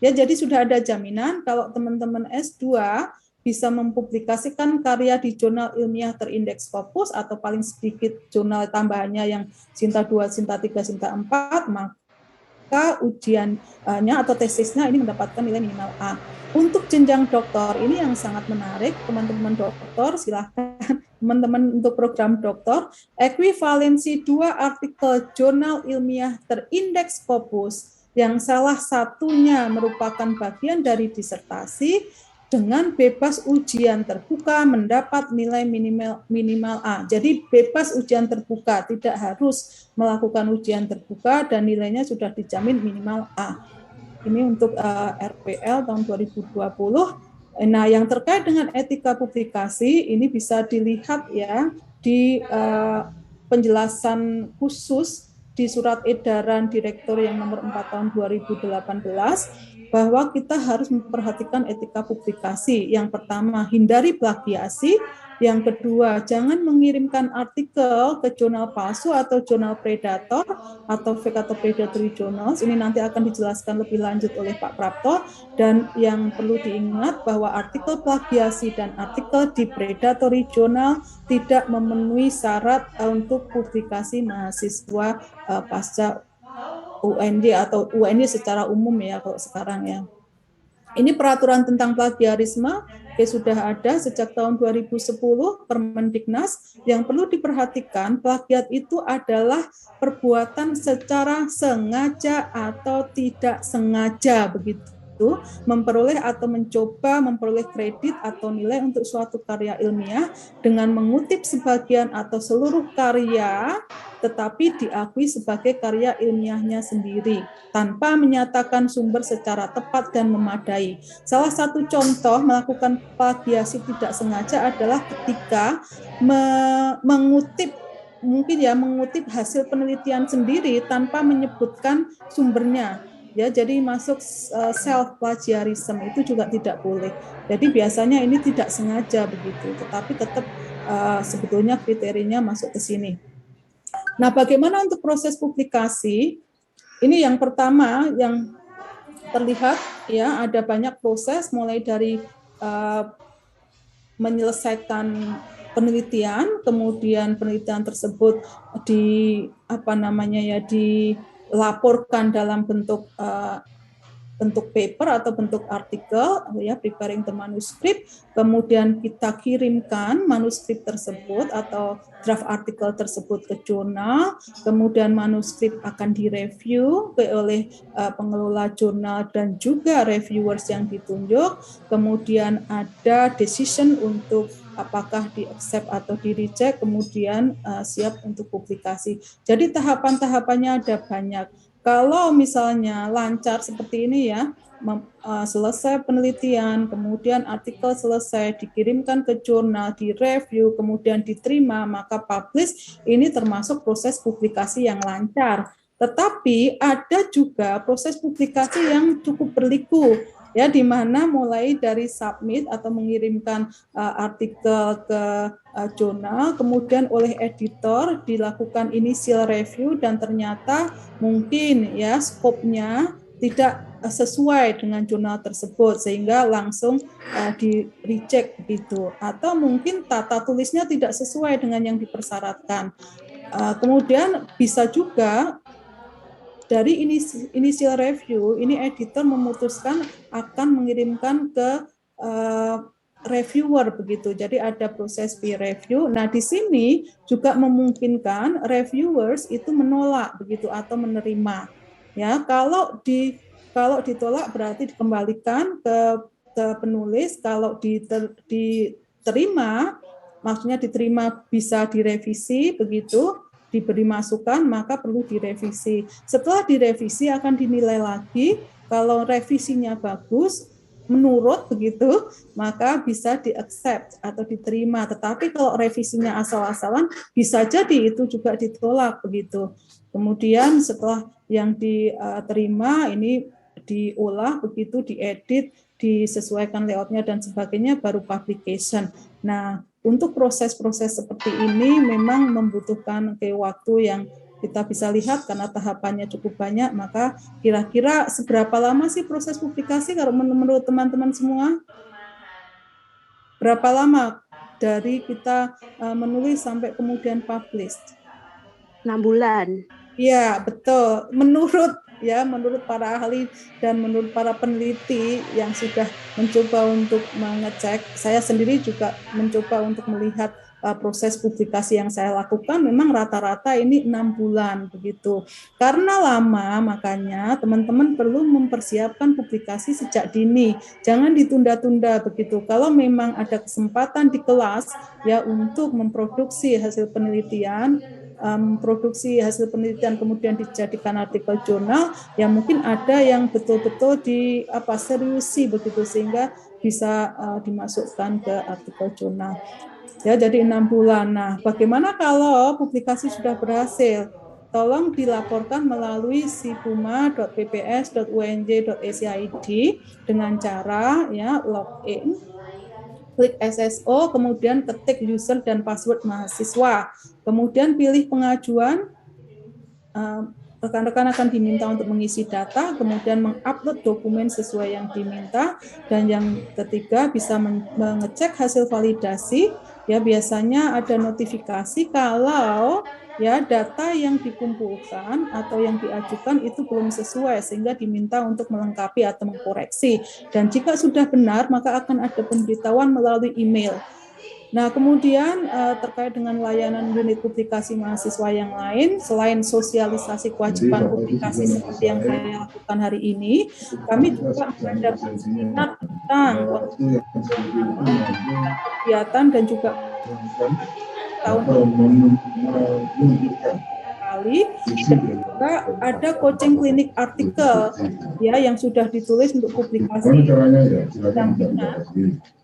Ya, jadi sudah ada jaminan kalau teman-teman S2 bisa mempublikasikan karya di jurnal ilmiah terindeks Scopus atau paling sedikit jurnal tambahannya yang Sinta 2, Sinta 3, Sinta 4, maka ujiannya atau tesisnya ini mendapatkan nilai minimal A. Untuk jenjang doktor ini yang sangat menarik, teman-teman doktor silahkan, teman-teman untuk program doktor, ekuivalensi 2 artikel jurnal ilmiah terindeks Scopus yang salah satunya merupakan bagian dari disertasi dengan bebas ujian terbuka mendapat nilai minimal A. Jadi bebas ujian terbuka, tidak harus melakukan ujian terbuka dan nilainya sudah dijamin minimal A. Ini untuk RPL tahun 2020. Nah, yang terkait dengan etika publikasi ini bisa dilihat ya di penjelasan khusus di surat edaran direktur yang nomor 4 tahun 2018 bahwa kita harus memperhatikan etika publikasi. Yang pertama, hindari plagiasi. Yang kedua, jangan mengirimkan artikel ke jurnal palsu atau jurnal predator atau fake atau predatory journals. Ini nanti akan dijelaskan lebih lanjut oleh Pak Prapto. Dan yang perlu diingat bahwa artikel plagiasi dan artikel di predatory journal tidak memenuhi syarat untuk publikasi mahasiswa pasca UNY atau UNY secara umum ya kalau sekarang ya. Ini peraturan tentang plagiarisme sudah ada sejak tahun 2010 Permendiknas. Yang perlu diperhatikan, plagiat itu adalah perbuatan secara sengaja atau tidak sengaja begitu, memperoleh atau mencoba memperoleh kredit atau nilai untuk suatu karya ilmiah dengan mengutip sebagian atau seluruh karya tetapi diakui sebagai karya ilmiahnya sendiri tanpa menyatakan sumber secara tepat dan memadai. Salah satu contoh melakukan plagiasi tidak sengaja adalah ketika mengutip hasil penelitian sendiri tanpa menyebutkan sumbernya. Ya, jadi masuk self plagiarism itu juga tidak boleh. Jadi biasanya ini tidak sengaja begitu, tetapi tetap sebetulnya kriterianya masuk ke sini. Nah, bagaimana untuk proses publikasi? Ini yang pertama yang terlihat ya ada banyak proses mulai dari menyelesaikan penelitian, kemudian penelitian tersebut dilaporkan dalam bentuk paper atau bentuk artikel, ya, preparing the manuscript, kemudian kita kirimkan manuskrip tersebut atau draft artikel tersebut ke jurnal, kemudian manuskrip akan direview oleh pengelola jurnal dan juga reviewers yang ditunjuk, kemudian ada decision untuk apakah di-accept atau di-reject, kemudian siap untuk publikasi. Jadi tahapan-tahapannya ada banyak. Kalau misalnya lancar seperti ini ya, selesai penelitian, kemudian artikel selesai, dikirimkan ke jurnal, direview, kemudian diterima, maka publish, ini termasuk proses publikasi yang lancar. Tetapi ada juga proses publikasi yang cukup berliku, ya, di mana mulai dari submit atau mengirimkan artikel ke jurnal, kemudian oleh editor dilakukan initial review dan ternyata mungkin ya skopnya tidak sesuai dengan jurnal tersebut sehingga langsung di reject begitu, atau mungkin tata tulisnya tidak sesuai dengan yang dipersyaratkan. Kemudian bisa juga dari initial review ini editor memutuskan akan mengirimkan ke reviewer begitu. Jadi ada proses peer review. Nah, di sini juga memungkinkan reviewers itu menolak begitu atau menerima. Ya, kalau ditolak berarti dikembalikan ke penulis. Kalau diterima, maksudnya diterima bisa direvisi begitu, diberi masukan maka perlu direvisi. Setelah direvisi akan dinilai lagi. Kalau revisinya bagus, menurut begitu, maka bisa di-accept atau diterima. Tetapi kalau revisinya asal-asalan, bisa jadi itu juga ditolak begitu. Kemudian setelah yang diterima ini diolah begitu, diedit, disesuaikan layoutnya dan sebagainya, baru publication. Nah, untuk proses-proses seperti ini memang membutuhkan waktu yang kita bisa lihat karena tahapannya cukup banyak. Maka kira-kira seberapa lama sih proses publikasi kalau menurut teman-teman semua? Berapa lama dari kita menulis sampai kemudian publish? 6 bulan. Iya, betul. Menurut para ahli dan menurut para peneliti yang sudah mencoba untuk mengecek, saya sendiri juga mencoba untuk melihat proses publikasi yang saya lakukan, memang rata-rata ini 6 bulan begitu. Karena lama, makanya teman-teman perlu mempersiapkan publikasi sejak dini. Jangan ditunda-tunda begitu. Kalau memang ada kesempatan di kelas ya untuk memproduksi hasil penelitian, kemudian dijadikan artikel jurnal, ya mungkin ada yang betul-betul seriusi begitu sehingga bisa dimasukkan ke artikel jurnal. Ya, jadi 6 bulan. Nah, bagaimana kalau publikasi sudah berhasil? Tolong dilaporkan melalui sipuma.pps.unj.ac.id dengan cara ya login, klik SSO, kemudian ketik user dan password mahasiswa, kemudian pilih pengajuan. Rekan-rekan akan diminta untuk mengisi data, kemudian mengupload dokumen sesuai yang diminta, dan yang ketiga bisa mengecek hasil validasi. Ya, biasanya ada notifikasi kalau ya data yang dikumpulkan atau yang diajukan itu belum sesuai sehingga diminta untuk melengkapi atau mengkoreksi. Dan jika sudah benar, maka akan ada pemberitahuan melalui email. Nah, kemudian terkait dengan layanan unit publikasi mahasiswa yang lain, selain sosialisasi kewajiban publikasi seperti yang saya lakukan hari ini, kami juga ada seminar tentang kegiatan dan juga tahun kali, dan juga ada coaching klinik artikel ya yang sudah ditulis untuk publikasi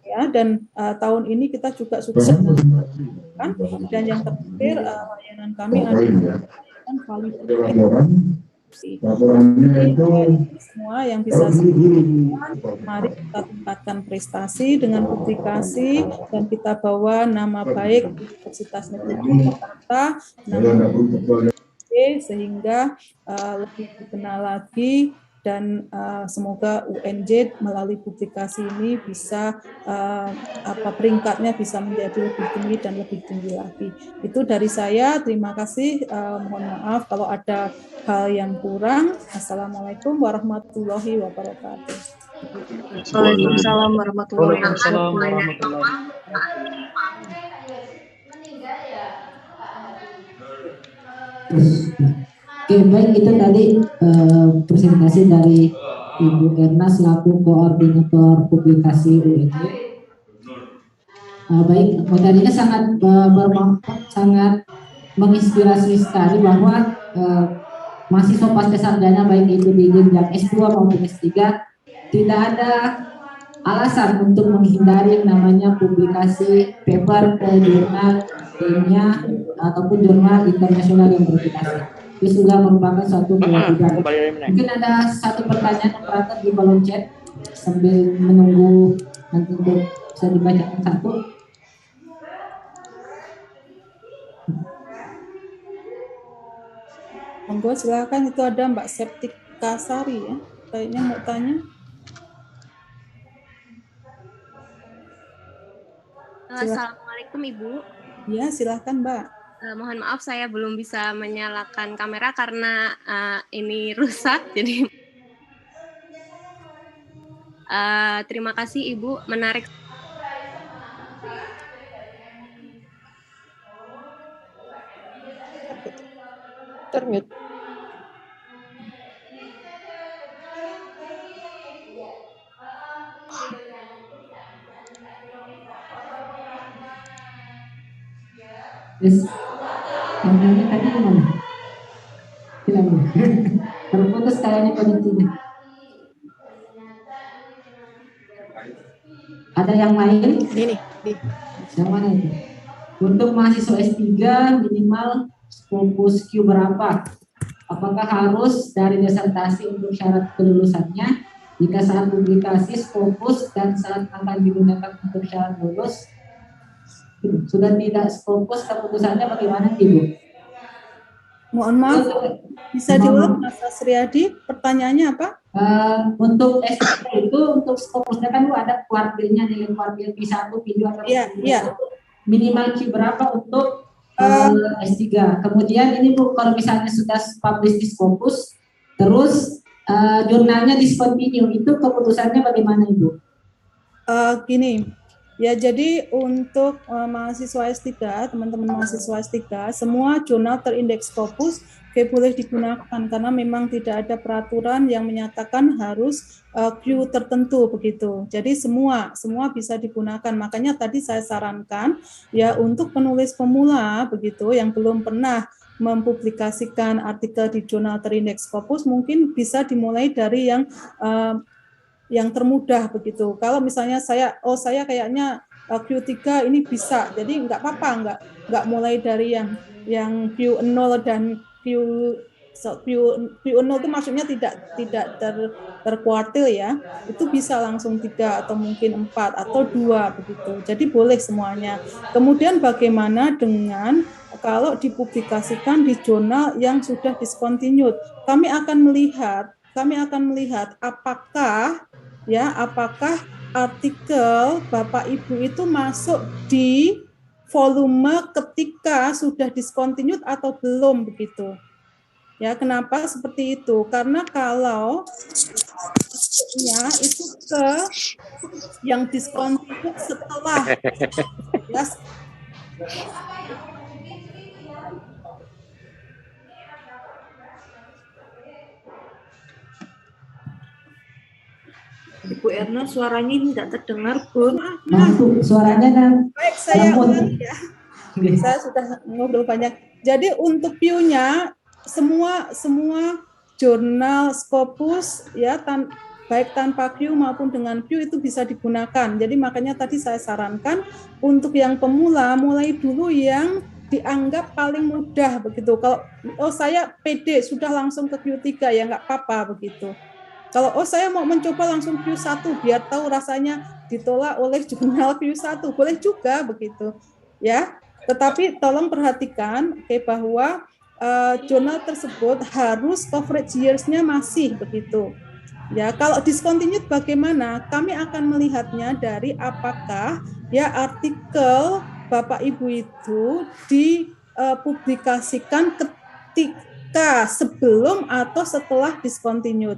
ya, dan tahun ini kita juga sukses kan, dan yang terakhir layanan kami adalah validasi. Semua yang bisa mari kita tingkatkan prestasi dengan publikasi dan kita bawa nama baik Universitas Negeri Jakarta, nama sehingga lebih dikenal lagi dan semoga UNJ melalui publikasi ini bisa peringkatnya bisa menjadi lebih tinggi dan lebih tinggi lagi. Itu dari saya, terima kasih. Mohon maaf kalau ada hal yang kurang. Assalamualaikum warahmatullahi wabarakatuh. Waalaikumsalam warahmatullahi wabarakatuh. Oke, baik, itu tadi presentasi dari Ibu Erna selaku koordinator publikasi UNJ. Baik, materinya sangat sangat menginspirasi sekali bahwa mahasiswa pasca sarjana baik itu di jenjang S2 maupun S3 tidak ada alasan untuk menghindari yang namanya publikasi paper ke jurnal ilmiah ataupun jurnal internasional yang berpublikasi. Itu sudah merupakan suatu kewajiban. Mungkin ada satu pertanyaan yang terakhir di kolom chat sambil menunggu nanti untuk bisa dibacakan satu. Monggo silakan, itu ada Mbak Septika Sari ya, kayaknya mau tanya. Assalamualaikum Ibu. Ya, silakan Mbak. Mohon maaf saya belum bisa menyalakan kamera karena ini rusak. Jadi terima kasih Ibu, menarik. Termute. Yes. Namanya tadi gimana? Hilang. Terputus kayaknya koneksinya. Ada yang lain? Ini. Yang mana itu? Untuk mahasiswa S3 minimal Scopus Q berapa? Apakah harus dari disertasi untuk syarat kelulusannya? Jika saat publikasi Scopus dan saat akan digunakan untuk syarat lulus sudah tidak Scopus, keputusannya bagaimana Ibu? Mohon maaf, bisa diulang Mas Asriyadi, pertanyaannya apa? Untuk S3 itu untuk Scopusnya kan ada kuartilnya, nilai kuartil P1, P2 atau Iya. Minimal Q berapa untuk S3. Kemudian ini Bu, kalau misalnya sudah publish di Scopus, terus jurnalnya discontinue, itu keputusannya bagaimana Ibu? Gini, ya jadi untuk mahasiswa S3, teman-teman mahasiswa S3, semua jurnal terindeks Scopus boleh digunakan karena memang tidak ada peraturan yang menyatakan harus Q tertentu begitu. Jadi semua bisa digunakan. Makanya tadi saya sarankan ya untuk penulis pemula begitu yang belum pernah mempublikasikan artikel di jurnal terindeks Scopus mungkin bisa dimulai dari yang termudah begitu. Kalau misalnya saya kayaknya Q3 ini bisa, jadi nggak apa-apa, nggak mulai dari yang Q0 dan Q0 itu maksudnya tidak terkuartil ya, itu bisa langsung 3 atau mungkin 4 atau 2 begitu. Jadi boleh semuanya. Kemudian bagaimana dengan kalau dipublikasikan di jurnal yang sudah discontinued? Kami akan melihat apakah artikel Bapak Ibu itu masuk di volume ketika sudah discontinued atau belum begitu. Ya, kenapa seperti itu? Karena kalau itu ke yang discontinued setelah ya, Ibu Erna suaranya ini tidak terdengar, Bu. Suaranya kan. Baik, saya ulangi ya. Saya sudah ngobrol banyak. Jadi untuk view-nya semua jurnal Scopus ya baik tanpa Q maupun dengan Q itu bisa digunakan. Jadi makanya tadi saya sarankan untuk yang pemula mulai dulu yang dianggap paling mudah begitu. Kalau saya pede sudah langsung ke Q3 ya nggak apa-apa begitu. Kalau saya mau mencoba langsung Q1 biar tahu rasanya ditolak oleh jurnal Q1 boleh juga begitu ya. Tetapi tolong perhatikan bahwa jurnal tersebut harus coverage years-nya masih begitu. Ya, kalau discontinued bagaimana? Kami akan melihatnya dari apakah ya artikel Bapak Ibu itu dipublikasikan ketika sebelum atau setelah discontinued.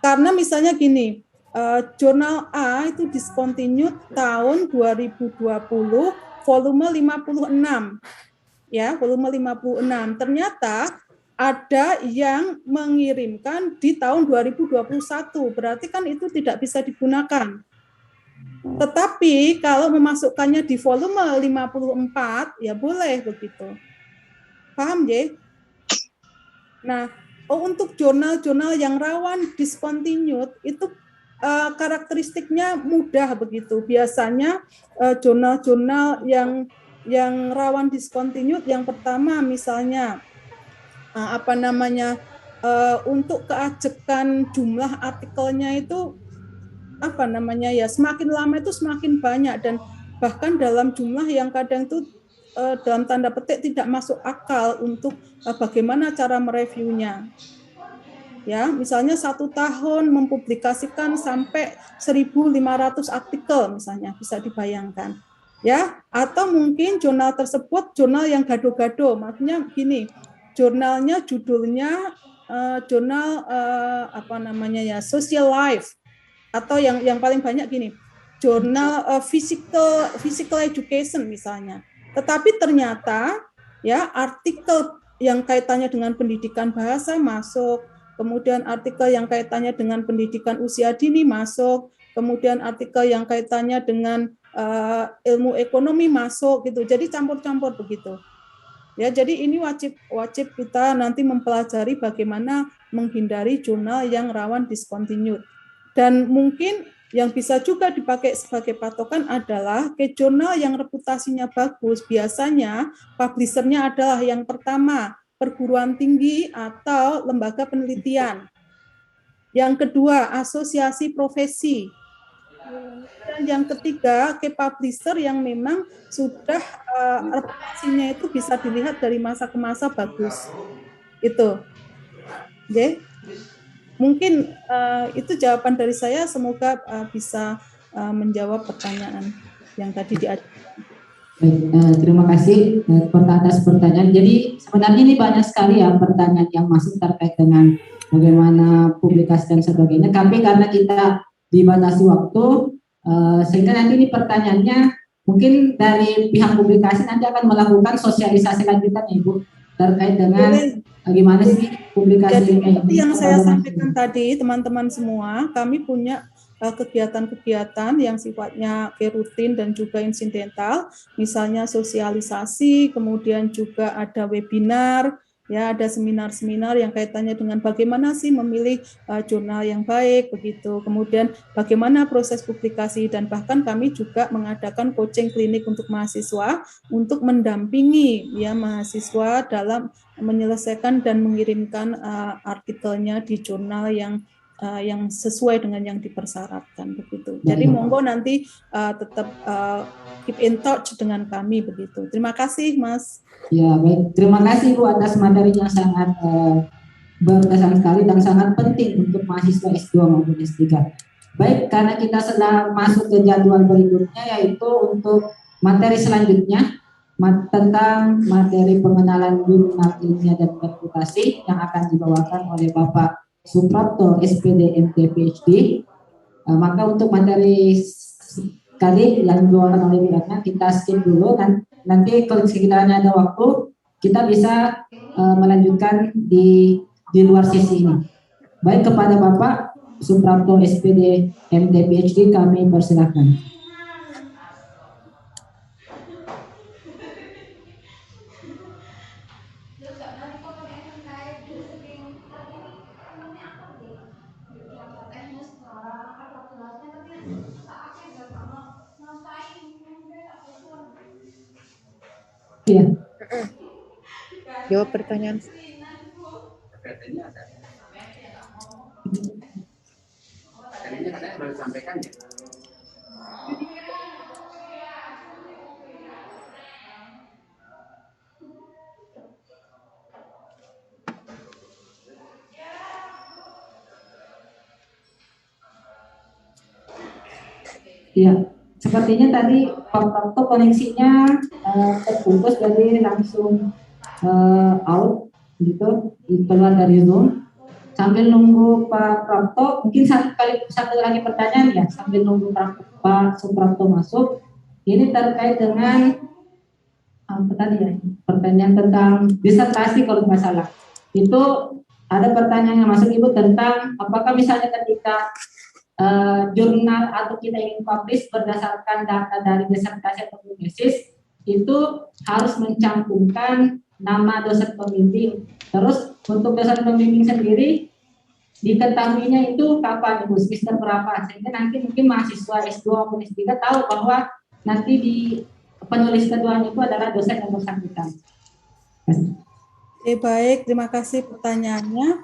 Karena misalnya gini, jurnal A itu discontinued tahun 2020 volume 56. Ya, volume 56. Ternyata ada yang mengirimkan di tahun 2021, berarti kan itu tidak bisa digunakan. Tetapi kalau memasukkannya di volume 54, ya boleh begitu. Paham, ya? Nah, untuk jurnal-jurnal yang rawan discontinued, itu karakteristiknya mudah begitu. Biasanya jurnal-jurnal yang rawan discontinued, yang pertama misalnya untuk keajekan jumlah artikelnya itu semakin lama itu semakin banyak, dan bahkan dalam jumlah yang kadang itu dalam tanda petik tidak masuk akal untuk bagaimana cara mereviewnya. Ya, misalnya 1 tahun mempublikasikan sampai 1.500 artikel misalnya, bisa dibayangkan. Ya, atau mungkin jurnal tersebut jurnal yang gado-gado, maksudnya gini, jurnalnya judulnya jurnal social life, atau yang paling banyak gini, jurnal physical education misalnya. Tetapi ternyata ya artikel yang kaitannya dengan pendidikan bahasa masuk, kemudian artikel yang kaitannya dengan pendidikan usia dini masuk, kemudian artikel yang kaitannya dengan ilmu ekonomi masuk gitu. Jadi campur-campur begitu. Ya, jadi ini wajib kita nanti mempelajari bagaimana menghindari jurnal yang rawan discontinued. Dan mungkin yang bisa juga dipakai sebagai patokan adalah ke jurnal yang reputasinya bagus. Biasanya publishernya adalah yang pertama perguruan tinggi atau lembaga penelitian. Yang kedua, asosiasi profesi. Dan yang ketiga, ke publisher yang memang sudah reputasinya itu bisa dilihat dari masa ke masa bagus. Itu. Oke. Mungkin itu jawaban dari saya, semoga bisa menjawab pertanyaan yang tadi diajukan. Terima kasih atas pertanyaan. Jadi sebenarnya ini banyak sekali ya pertanyaan yang masuk terkait dengan bagaimana publikasi dan sebagainya. Tapi karena kita dibatasi waktu, sehingga nanti ini pertanyaannya mungkin dari pihak publikasi nanti akan melakukan sosialisasi lanjutan ya Ibu terkait dengan bagaimana sih publikasi ini. Jadi yang saya sampaikan tadi, teman-teman semua, kami punya kegiatan-kegiatan yang sifatnya rutin dan juga insidental, misalnya sosialisasi, kemudian juga ada webinar, ya ada seminar-seminar yang kaitannya dengan bagaimana sih memilih jurnal yang baik begitu, kemudian bagaimana proses publikasi, dan bahkan kami juga mengadakan coaching klinik untuk mahasiswa untuk mendampingi ya mahasiswa dalam menyelesaikan dan mengirimkan artikelnya di jurnal yang sesuai dengan yang dipersyaratkan begitu. Jadi monggo nanti tetap keep in touch dengan kami begitu. Terima kasih Mas. Ya baik, terima kasih Bu atas materi yang sangat berkesan sekali dan sangat penting untuk mahasiswa S2 maupun S3. Baik, karena kita sedang masuk ke jadwal berikutnya, yaitu untuk materi selanjutnya tentang materi pengenalan jurnal ilmiah dan reputasi yang akan dibawakan oleh Bapak Suprapto SPD MT PhD. Maka untuk materi kali yang dibawakan oleh Bu Ratna kita skip dulu, dan nanti kalau sekiranya ada waktu kita bisa melanjutkan di luar sesi ini. Baik, kepada Bapak Suprapto SPD MT PhD kami persilakan. Ya. Jawab pertanyaan. Iya, sepertinya tadi Pak Prapto koneksinya terputus, jadi langsung out gitu, keluar dari Zoom. Sambil nunggu Pak Prapto, mungkin satu lagi pertanyaan ya, sambil nunggu Pak Suprapto masuk. Ini terkait dengan apa tadi ya, pertanyaan tentang disertasi kalau nggak salah. Itu ada pertanyaan yang masuk Ibu tentang apakah misalnya ketika jurnal atau kita ingin publish berdasarkan data dari disertasi atau tesis, itu harus mencantumkan nama dosen pembimbing. Terus untuk dosen pembimbing sendiri diketahuinya itu kapan Ibu, semester berapa, sehingga nanti mungkin mahasiswa S2 maupun S3 tahu bahwa nanti di penulis keduanya itu adalah dosen yang bersangkutan. Baik, terima kasih pertanyaannya.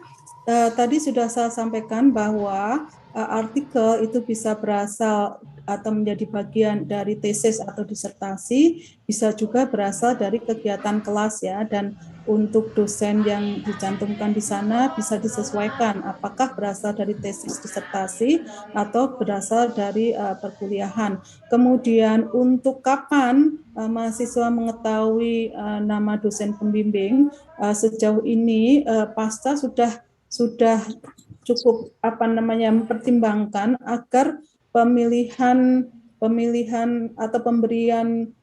Tadi sudah saya sampaikan bahwa artikel itu bisa berasal atau menjadi bagian dari tesis atau disertasi, bisa juga berasal dari kegiatan kelas ya, dan untuk dosen yang dicantumkan di sana bisa disesuaikan apakah berasal dari tesis disertasi atau berasal dari perkuliahan. Kemudian untuk kapan mahasiswa mengetahui nama dosen pembimbing, sejauh ini Pasca sudah cukup mempertimbangkan agar pemilihan atau pemberian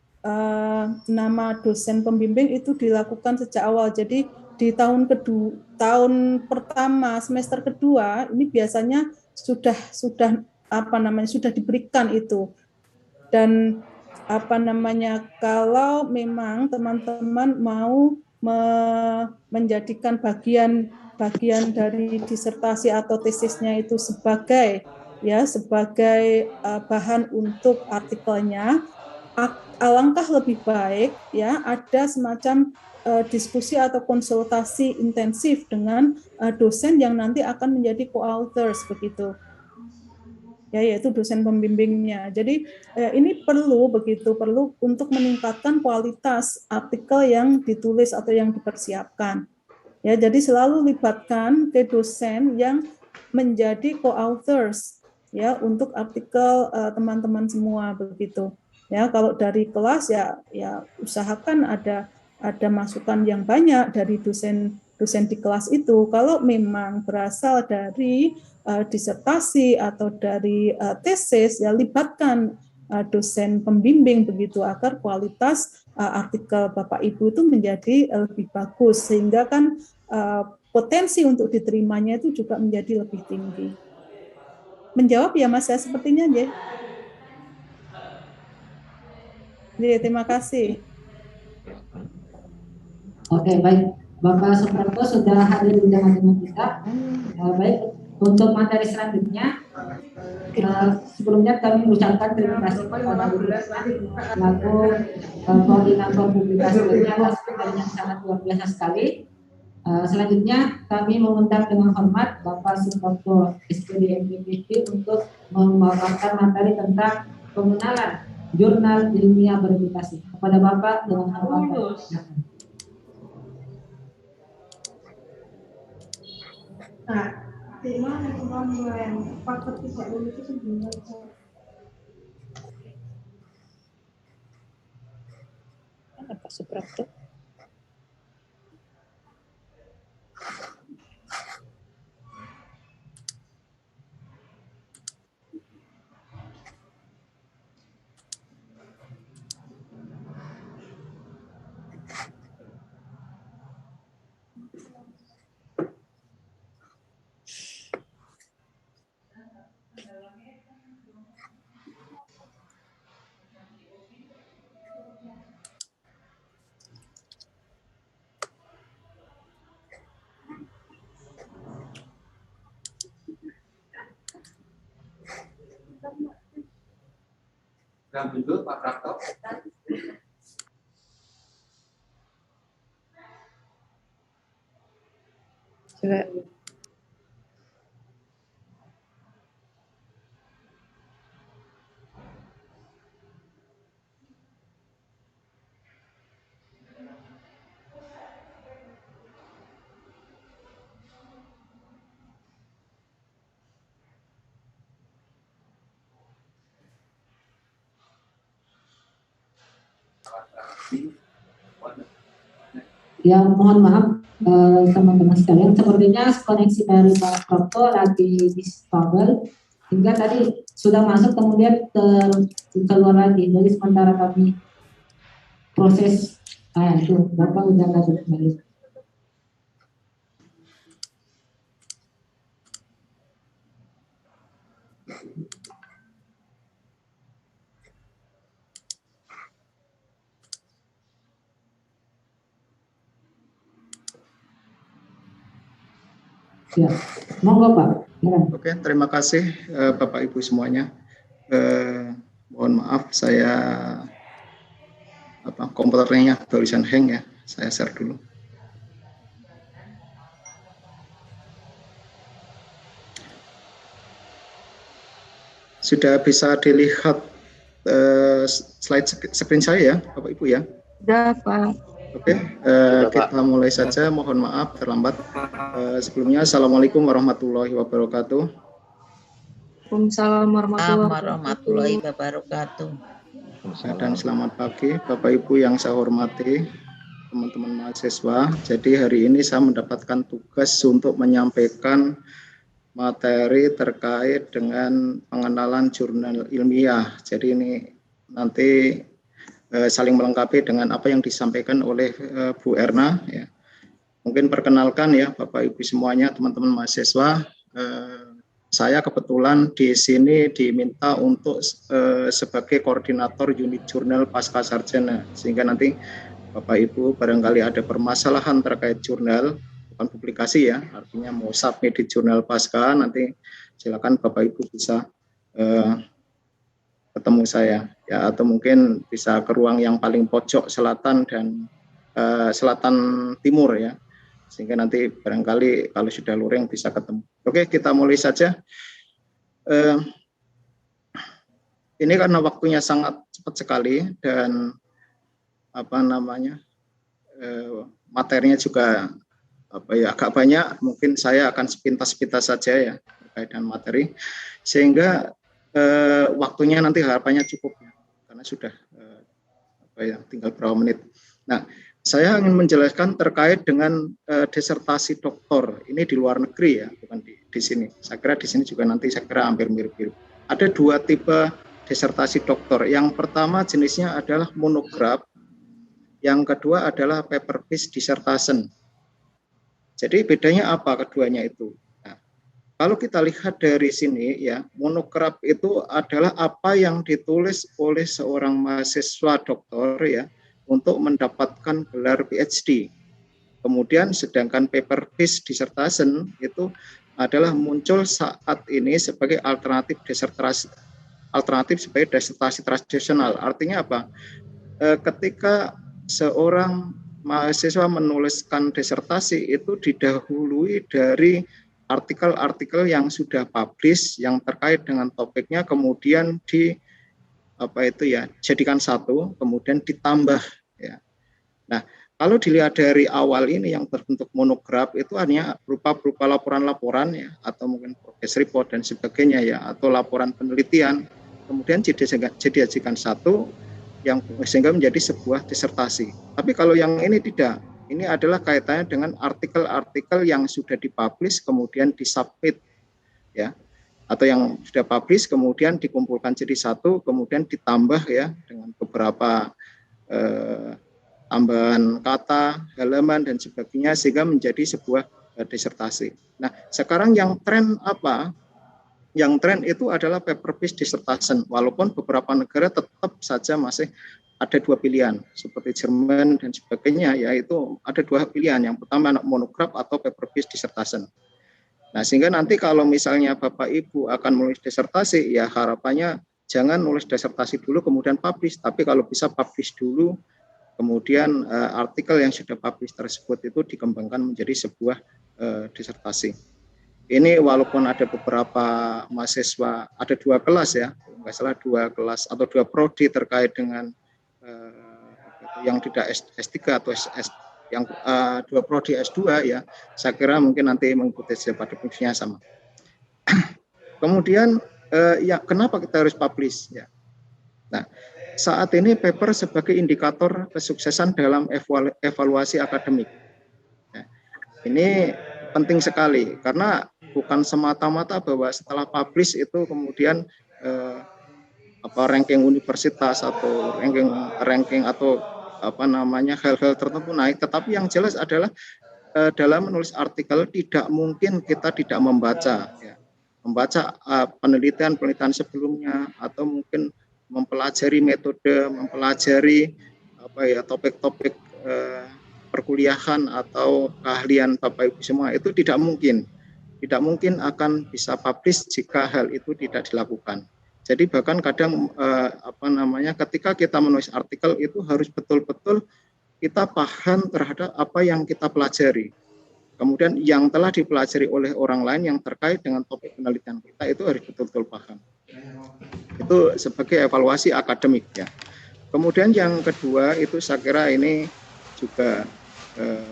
nama dosen pembimbing itu dilakukan sejak awal. Jadi di tahun pertama semester kedua ini biasanya sudah diberikan itu. Dan kalau memang teman-teman mau menjadikan bagian dari disertasi atau tesisnya itu sebagai bahan untuk artikelnya, alangkah lebih baik ya ada semacam diskusi atau konsultasi intensif dengan dosen yang nanti akan menjadi co-authors begitu. Ya, yaitu dosen pembimbingnya. Jadi ini perlu untuk meningkatkan kualitas artikel yang ditulis atau yang dipersiapkan. Ya, jadi selalu libatkan ke dosen yang menjadi co-authors ya untuk artikel teman-teman semua begitu. Ya, kalau dari kelas ya usahakan ada masukan yang banyak dari dosen di kelas itu. Kalau memang berasal dari disertasi atau dari tesis, ya libatkan dosen pembimbing begitu agar kualitas artikel Bapak Ibu itu menjadi lebih bagus, sehingga kan potensi untuk diterimanya itu juga menjadi lebih tinggi. Menjawab ya Mas ya sepertinya ya. Jadi, terima kasih. Oke, baik. Bapak Suprapto sudah hadir di tengah-tengah kita. Baik, untuk materi selanjutnya, sebelumnya kami mengucapkan terima kasih kepada Bu selaku koordinator publikasi atas materi yang sangat luar biasa sekali. Selanjutnya kami mengundang dengan hormat Bapak Suprapto SPD MPPP untuk memaparkan materi tentang pengenalan jurnal ilmiah verifikasi. Kepada Bapak dengan hormat. Nah, di mana kemampuan paket tidak lulus itu sebenarnya? Pak Suprapto. Dulu Pak Prapto. Coba. Ya, mohon maaf teman-teman sekalian, sepertinya koneksi dari Pak Prokto lagi disable hingga tadi sudah masuk kemudian keluar lagi. Jadi sementara kami proses itu Bapak udah masuk kembali. Ya, monggo Pak. Ya. Oke, terima kasih Bapak Ibu semuanya. Mohon maaf saya komputernya barusan hang ya. Saya share dulu. Sudah bisa dilihat slide screen saya ya, Bapak Ibu ya? Sudah, Pak. Oke, kita mulai saja. Mohon maaf terlambat. Sebelumnya, Assalamualaikum warahmatullahi wabarakatuh. Waalaikumsalam warahmatullahi wabarakatuh. Dan selamat pagi, Bapak Ibu yang saya hormati, teman-teman mahasiswa. Jadi hari ini saya mendapatkan tugas untuk menyampaikan materi terkait dengan pengenalan jurnal ilmiah. Jadi ini nanti saling melengkapi dengan apa yang disampaikan oleh Bu Erna. Ya. Mungkin perkenalkan ya Bapak Ibu semuanya, teman-teman mahasiswa. Saya kebetulan di sini diminta untuk sebagai koordinator unit jurnal pasca sarjana, sehingga nanti Bapak Ibu barangkali ada permasalahan terkait jurnal, bukan publikasi ya, artinya mau submit di jurnal pasca, nanti silakan Bapak Ibu bisa ketemu saya ya, atau mungkin bisa ke ruang yang paling pojok selatan dan selatan timur ya, sehingga nanti barangkali kalau sudah luring bisa ketemu. Oke, kita mulai saja. Ini karena waktunya sangat cepat sekali dan materinya juga agak banyak, mungkin saya akan sepintas-pintas saja ya terkait dengan materi, sehingga waktunya nanti harapannya cukup ya, karena sudah tinggal berapa menit. Nah, saya ingin menjelaskan terkait dengan disertasi doktor. Ini di luar negeri ya, bukan di sini. Saya kira di sini juga nanti saya kira hampir mirip-mirip. Ada dua tipe disertasi doktor. Yang pertama jenisnya adalah monograf, yang kedua adalah paper based dissertation. Jadi bedanya apa keduanya itu? Kalau kita lihat dari sini ya, monograf itu adalah apa yang ditulis oleh seorang mahasiswa doktor ya untuk mendapatkan gelar PhD. Kemudian sedangkan paper based dissertation itu adalah muncul saat ini sebagai alternatif sebagai disertasi tradisional. Artinya apa? Ketika seorang mahasiswa menuliskan disertasi itu didahului dari artikel-artikel yang sudah publish yang terkait dengan topiknya, kemudian jadikan satu, kemudian ditambah ya. Nah, kalau dilihat dari awal ini yang terbentuk monograf itu hanya berupa laporan-laporan ya, atau mungkin progress report dan sebagainya ya, atau laporan penelitian, kemudian dijadikan satu yang sehingga menjadi sebuah disertasi. Tapi kalau yang ini tidak. Ini adalah kaitannya dengan artikel-artikel yang sudah dipublish kemudian disubmit ya, atau yang sudah publish kemudian dikumpulkan jadi satu kemudian ditambah ya dengan beberapa tambahan kata, halaman dan sebagainya sehingga menjadi sebuah disertasi. Nah, sekarang yang tren apa? Yang tren itu adalah paper based dissertation, walaupun beberapa negara tetap saja masih ada dua pilihan, seperti Jerman dan sebagainya, yaitu ada dua pilihan. Yang pertama monograf atau paper based dissertation. Nah, sehingga nanti kalau misalnya Bapak Ibu akan menulis disertasi, ya harapannya jangan nulis disertasi dulu kemudian publish, tapi kalau bisa publish dulu, kemudian artikel yang sudah publish tersebut itu dikembangkan menjadi sebuah disertasi. Ini walaupun ada beberapa mahasiswa, ada dua kelas ya, nggak salah dua kelas atau dua prodi terkait dengan yang tidak S3 atau yang dua prodi S2 ya, saya kira mungkin nanti mengikuti pada fungsinya sama. Kemudian ya kenapa kita harus publish ya? Nah, saat ini paper sebagai indikator kesuksesan dalam evaluasi akademik. Ya, ini penting sekali karena bukan semata-mata bahwa setelah publish itu kemudian ranking universitas atau ranking atau hal-hal tertentu naik, tetapi yang jelas adalah dalam menulis artikel tidak mungkin kita tidak membaca penelitian sebelumnya atau mungkin mempelajari metode, mempelajari topik-topik perkuliahan atau keahlian Bapak Ibu semua. Itu tidak mungkin akan bisa publish jika hal itu tidak dilakukan. Jadi bahkan kadang ketika kita menulis artikel itu harus betul-betul kita paham terhadap apa yang kita pelajari. Kemudian yang telah dipelajari oleh orang lain yang terkait dengan topik penelitian kita itu harus betul-betul paham. Itu sebagai evaluasi akademik ya. Kemudian yang kedua itu saya kira ini juga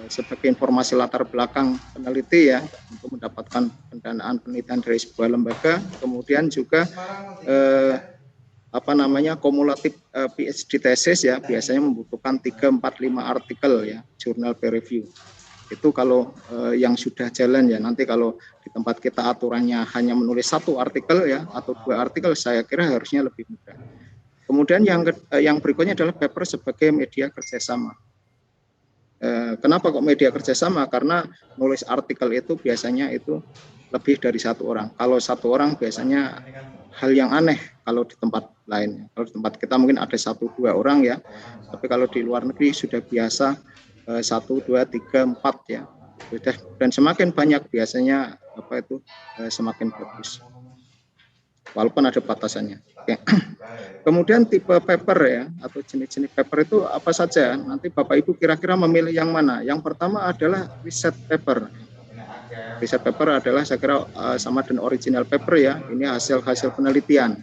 sebagai informasi latar belakang peneliti ya untuk mendapatkan pendanaan penelitian dari sebuah lembaga. Kemudian juga kumulatif PhD thesis ya biasanya membutuhkan 3, 4, 5 artikel ya jurnal peer review. Itu kalau yang sudah jalan ya. Nanti kalau di tempat kita aturannya hanya menulis 1 artikel ya atau 2 artikel, saya kira harusnya lebih mudah. Kemudian yang berikutnya adalah paper sebagai media kerjasama. Kenapa kok media kerjasama? Karena nulis artikel itu biasanya itu lebih dari 1 orang. Kalau 1 orang biasanya hal yang aneh kalau di tempat lain. Kalau di tempat kita mungkin ada 1, 2 orang ya. Tapi kalau di luar negeri sudah biasa 1, 2, 3, 4 ya. Dan semakin banyak biasanya semakin bagus. Walaupun ada batasannya. Oke. Kemudian tipe paper ya atau jenis-jenis paper itu apa saja? Nanti Bapak Ibu kira-kira memilih yang mana? Yang pertama adalah riset paper. Riset paper adalah saya kira sama dengan original paper ya. Ini hasil penelitian.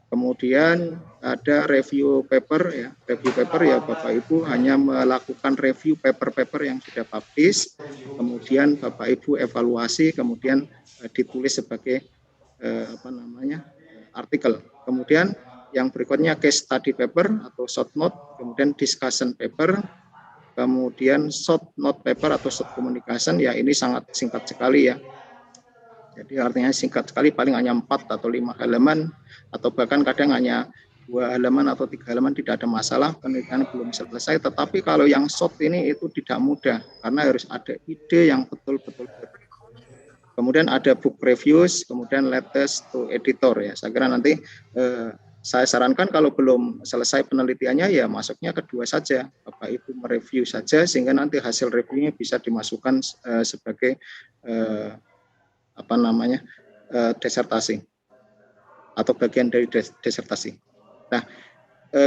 Kemudian ada review paper ya. Review paper ya Bapak Ibu hanya melakukan review paper-paper yang sudah publish. Kemudian Bapak Ibu evaluasi, kemudian ditulis sebagai artikel. Kemudian yang berikutnya case study paper atau short note, kemudian discussion paper, kemudian short note paper atau short communication ya ini sangat singkat sekali ya. Jadi artinya singkat sekali, paling hanya 4 atau 5 halaman atau bahkan kadang hanya 2 halaman atau 3 halaman, tidak ada masalah, penelitian belum selesai. Tetapi kalau yang short ini itu tidak mudah karena harus ada ide yang betul-betul. Kemudian ada book reviews, kemudian letters to editor ya. Saya kira nanti saya sarankan kalau belum selesai penelitiannya ya masuknya kedua saja. Bapak Ibu mereview saja sehingga nanti hasil reviewnya bisa dimasukkan sebagai disertasi atau bagian dari disertasi. Nah,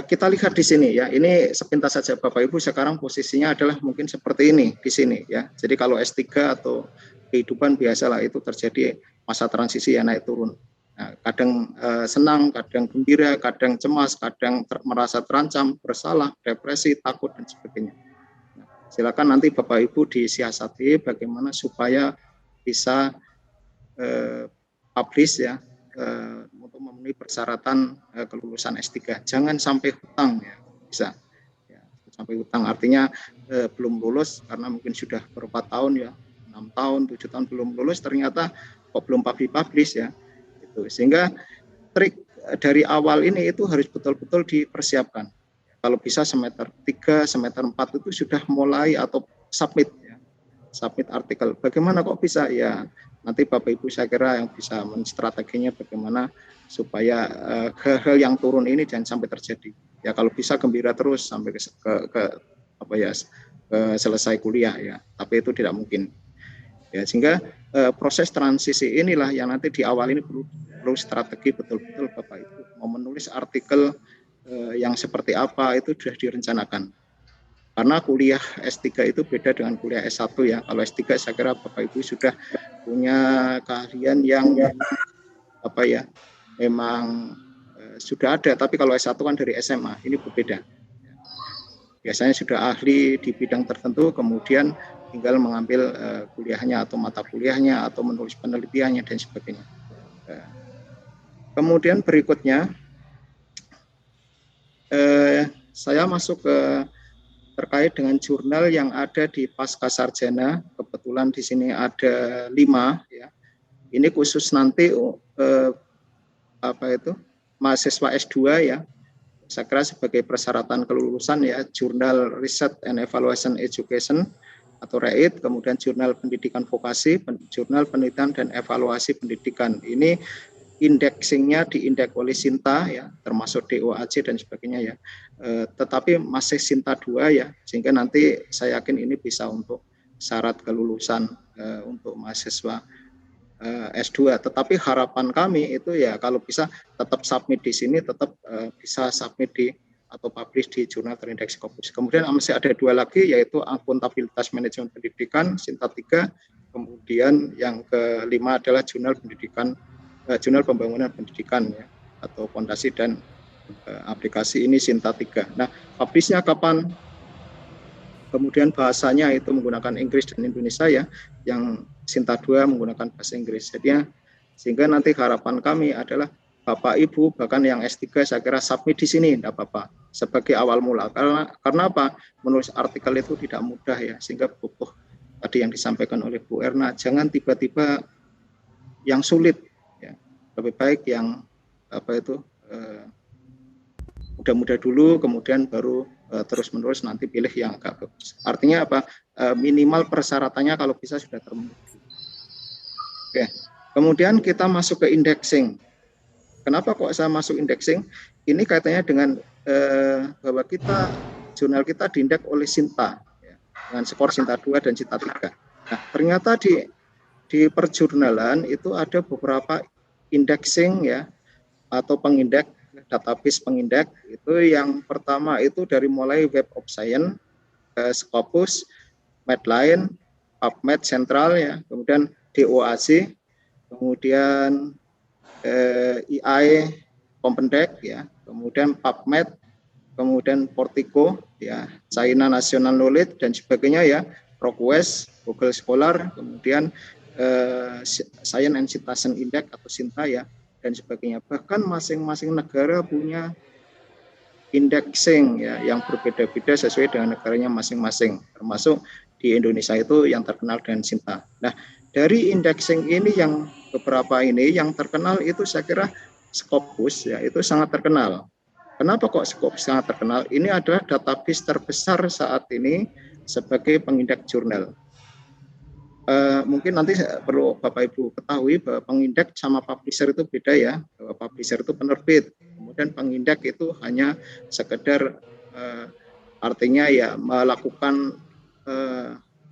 kita lihat di sini ya. Ini sepintas saja Bapak Ibu sekarang posisinya adalah mungkin seperti ini di sini ya. Jadi kalau S3 atau kehidupan biasalah itu terjadi masa transisi ya naik turun. Nah, kadang senang, kadang gembira, kadang cemas, kadang merasa terancam, bersalah, depresi, takut dan sebagainya. Nah, silakan nanti Bapak Ibu disiasati bagaimana supaya bisa publish ya untuk memenuhi persyaratan kelulusan S3. Jangan sampai hutang ya, bisa. Ya, sampai hutang artinya belum lulus karena mungkin sudah beberapa tahun ya. 6 tahun, 7 tahun belum lulus, ternyata kok belum publish ya. Itu. Sehingga trik dari awal ini itu harus betul-betul dipersiapkan. Kalau bisa semester 3, semester 4 itu sudah mulai atau submit ya. Submit artikel. Bagaimana kok bisa? Ya, nanti Bapak Ibu saya kira yang bisa menstrateginya bagaimana supaya hal-hal yang turun ini jangan sampai terjadi. Ya kalau bisa gembira terus sampai ke selesai kuliah ya. Tapi itu tidak mungkin. Ya, sehingga proses transisi inilah yang nanti di awal ini perlu strategi betul-betul Bapak Ibu. Mau menulis artikel yang seperti apa itu sudah direncanakan. Karena kuliah S3 itu beda dengan kuliah S1 ya. Kalau S3 saya kira Bapak Ibu sudah punya keahlian yang memang sudah ada. Tapi kalau S1 kan dari SMA, ini berbeda. Biasanya sudah ahli di bidang tertentu, kemudian tinggal mengambil kuliahnya atau mata kuliahnya atau menulis penelitiannya dan sebagainya. Kemudian berikutnya saya masuk ke terkait dengan jurnal yang ada di pasca sarjana. Kebetulan di sini ada 5 ya. Ini khusus nanti mahasiswa S2 ya. Saya kira sebagai persyaratan kelulusan ya, Jurnal Research and Evaluation Education atau REIT, kemudian Jurnal Pendidikan Vokasi, Jurnal Penelitian dan Evaluasi Pendidikan. Ini indeksingnya diindeks oleh Sinta ya, termasuk DOAJ dan sebagainya ya. Tetapi masih Sinta 2 ya, sehingga nanti saya yakin ini bisa untuk syarat kelulusan untuk mahasiswa S2. Tetapi harapan kami itu ya kalau bisa tetap submit di sini, tetap bisa submit di atau publish di jurnal terindeks Scopus. Kemudian masih ada 2 lagi, yaitu akuntabilitas manajemen pendidikan Sinta 3, kemudian yang kelima adalah jurnal pendidikan, jurnal pembangunan pendidikan ya, atau fondasi dan aplikasi, ini Sinta 3. Nah, publishnya kapan? Kemudian bahasanya itu menggunakan Inggris dan Indonesia ya, yang Sinta 2 menggunakan bahasa Inggris. Jadi sehingga nanti harapan kami adalah Bapak Ibu bahkan yang S3 saya kira submit di sini tidak apa-apa sebagai awal mula, karena apa? Menulis artikel itu tidak mudah ya, sehingga butuh tadi yang disampaikan oleh Bu Erna, jangan tiba-tiba yang sulit ya. Lebih baik yang mudah-mudah dulu, kemudian baru terus-menerus nanti pilih yang agak bagus. Artinya apa? Minimal persyaratannya kalau bisa sudah terpenuhi. Oke. Kemudian kita masuk ke indexing. Kenapa kok saya masuk indexing? Ini kaitannya dengan bahwa jurnal kita diindeks oleh Sinta ya, dengan skor Sinta 2 dan Sinta 3. Nah, ternyata di perjurnalan itu ada beberapa indexing ya, atau pengindeks, database pengindeks. Itu yang pertama itu dari mulai Web of Science, Scopus, Medline, PubMed Central ya, kemudian DOAJ, kemudian EI Kompendek ya, kemudian PubMed, kemudian Portico ya, China National Knowledge dan sebagainya ya, ProQuest, Google Scholar, kemudian Science and Citation Index atau Sinta ya, dan sebagainya. Bahkan masing-masing negara punya indexing ya yang berbeda-beda sesuai dengan negaranya masing-masing, termasuk di Indonesia itu yang terkenal dengan Sinta. Nah, dari indexing ini yang beberapa ini yang terkenal itu saya kira Scopus ya, itu sangat terkenal. Kenapa kok Scopus sangat terkenal? Ini adalah database terbesar saat ini sebagai pengindeks jurnal. Mungkin nanti perlu Bapak Ibu ketahui bahwa pengindeks sama publisher itu beda ya. Bahwa publisher itu penerbit, kemudian pengindeks itu hanya sekedar artinya ya melakukan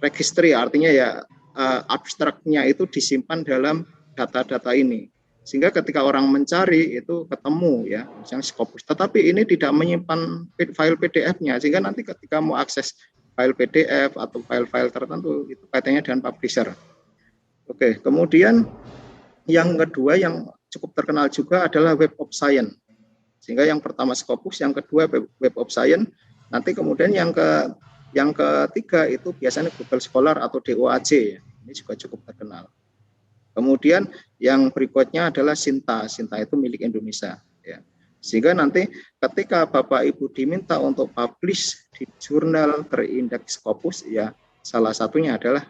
registry, artinya ya abstraknya itu disimpan dalam data-data ini, sehingga ketika orang mencari itu ketemu ya, misalnya Scopus. Tetapi ini tidak menyimpan file PDF-nya, sehingga nanti ketika mau akses file PDF atau file-file tertentu itu kaitannya dengan publisher. Oke, kemudian yang kedua yang cukup terkenal juga adalah Web of Science. Sehingga yang pertama Scopus, yang kedua Web of Science, nanti kemudian yang ketiga itu biasanya Google Scholar atau DOAJ ya. Ini juga cukup terkenal. Kemudian yang berikutnya adalah Sinta. Sinta itu milik Indonesia ya. Sehingga nanti ketika Bapak Ibu diminta untuk publish di jurnal terindeks Scopus ya, salah satunya adalah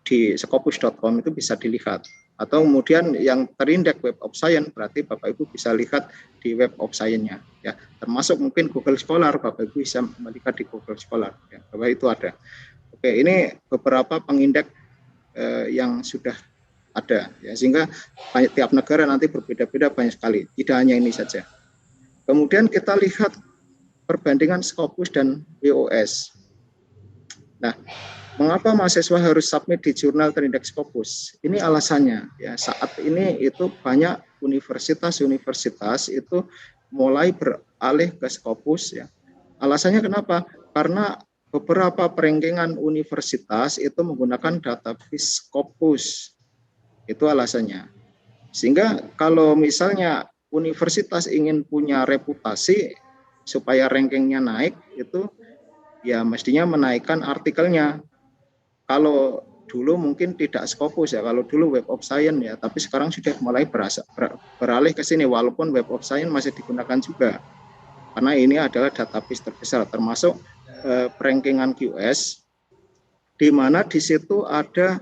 di scopus.com itu bisa dilihat. Atau kemudian yang terindeks Web of Science berarti Bapak Ibu bisa lihat di Web of Science-nya ya. Termasuk mungkin Google Scholar, Bapak Ibu bisa melihat di Google Scholar ya, bahwa itu ada. Oke, ini beberapa pengindeks yang sudah ada ya, sehingga tiap negara nanti berbeda-beda banyak sekali, tidak hanya ini saja. Kemudian kita lihat perbandingan Scopus dan WOS. Nah, mengapa mahasiswa harus submit di jurnal terindeks Scopus? Ini alasannya ya, saat ini itu banyak universitas-universitas itu mulai beralih ke Scopus ya. Alasannya kenapa? Karena beberapa perankingan universitas itu menggunakan database Scopus. Itu alasannya. Sehingga kalau misalnya universitas ingin punya reputasi supaya rankingnya naik, itu ya mestinya menaikkan artikelnya. Kalau dulu mungkin tidak Scopus ya, kalau dulu Web of Science ya, tapi sekarang sudah mulai beralih ke sini, walaupun Web of Science masih digunakan juga. karena ini adalah database terbesar termasuk rankingan QS, di mana di situ ada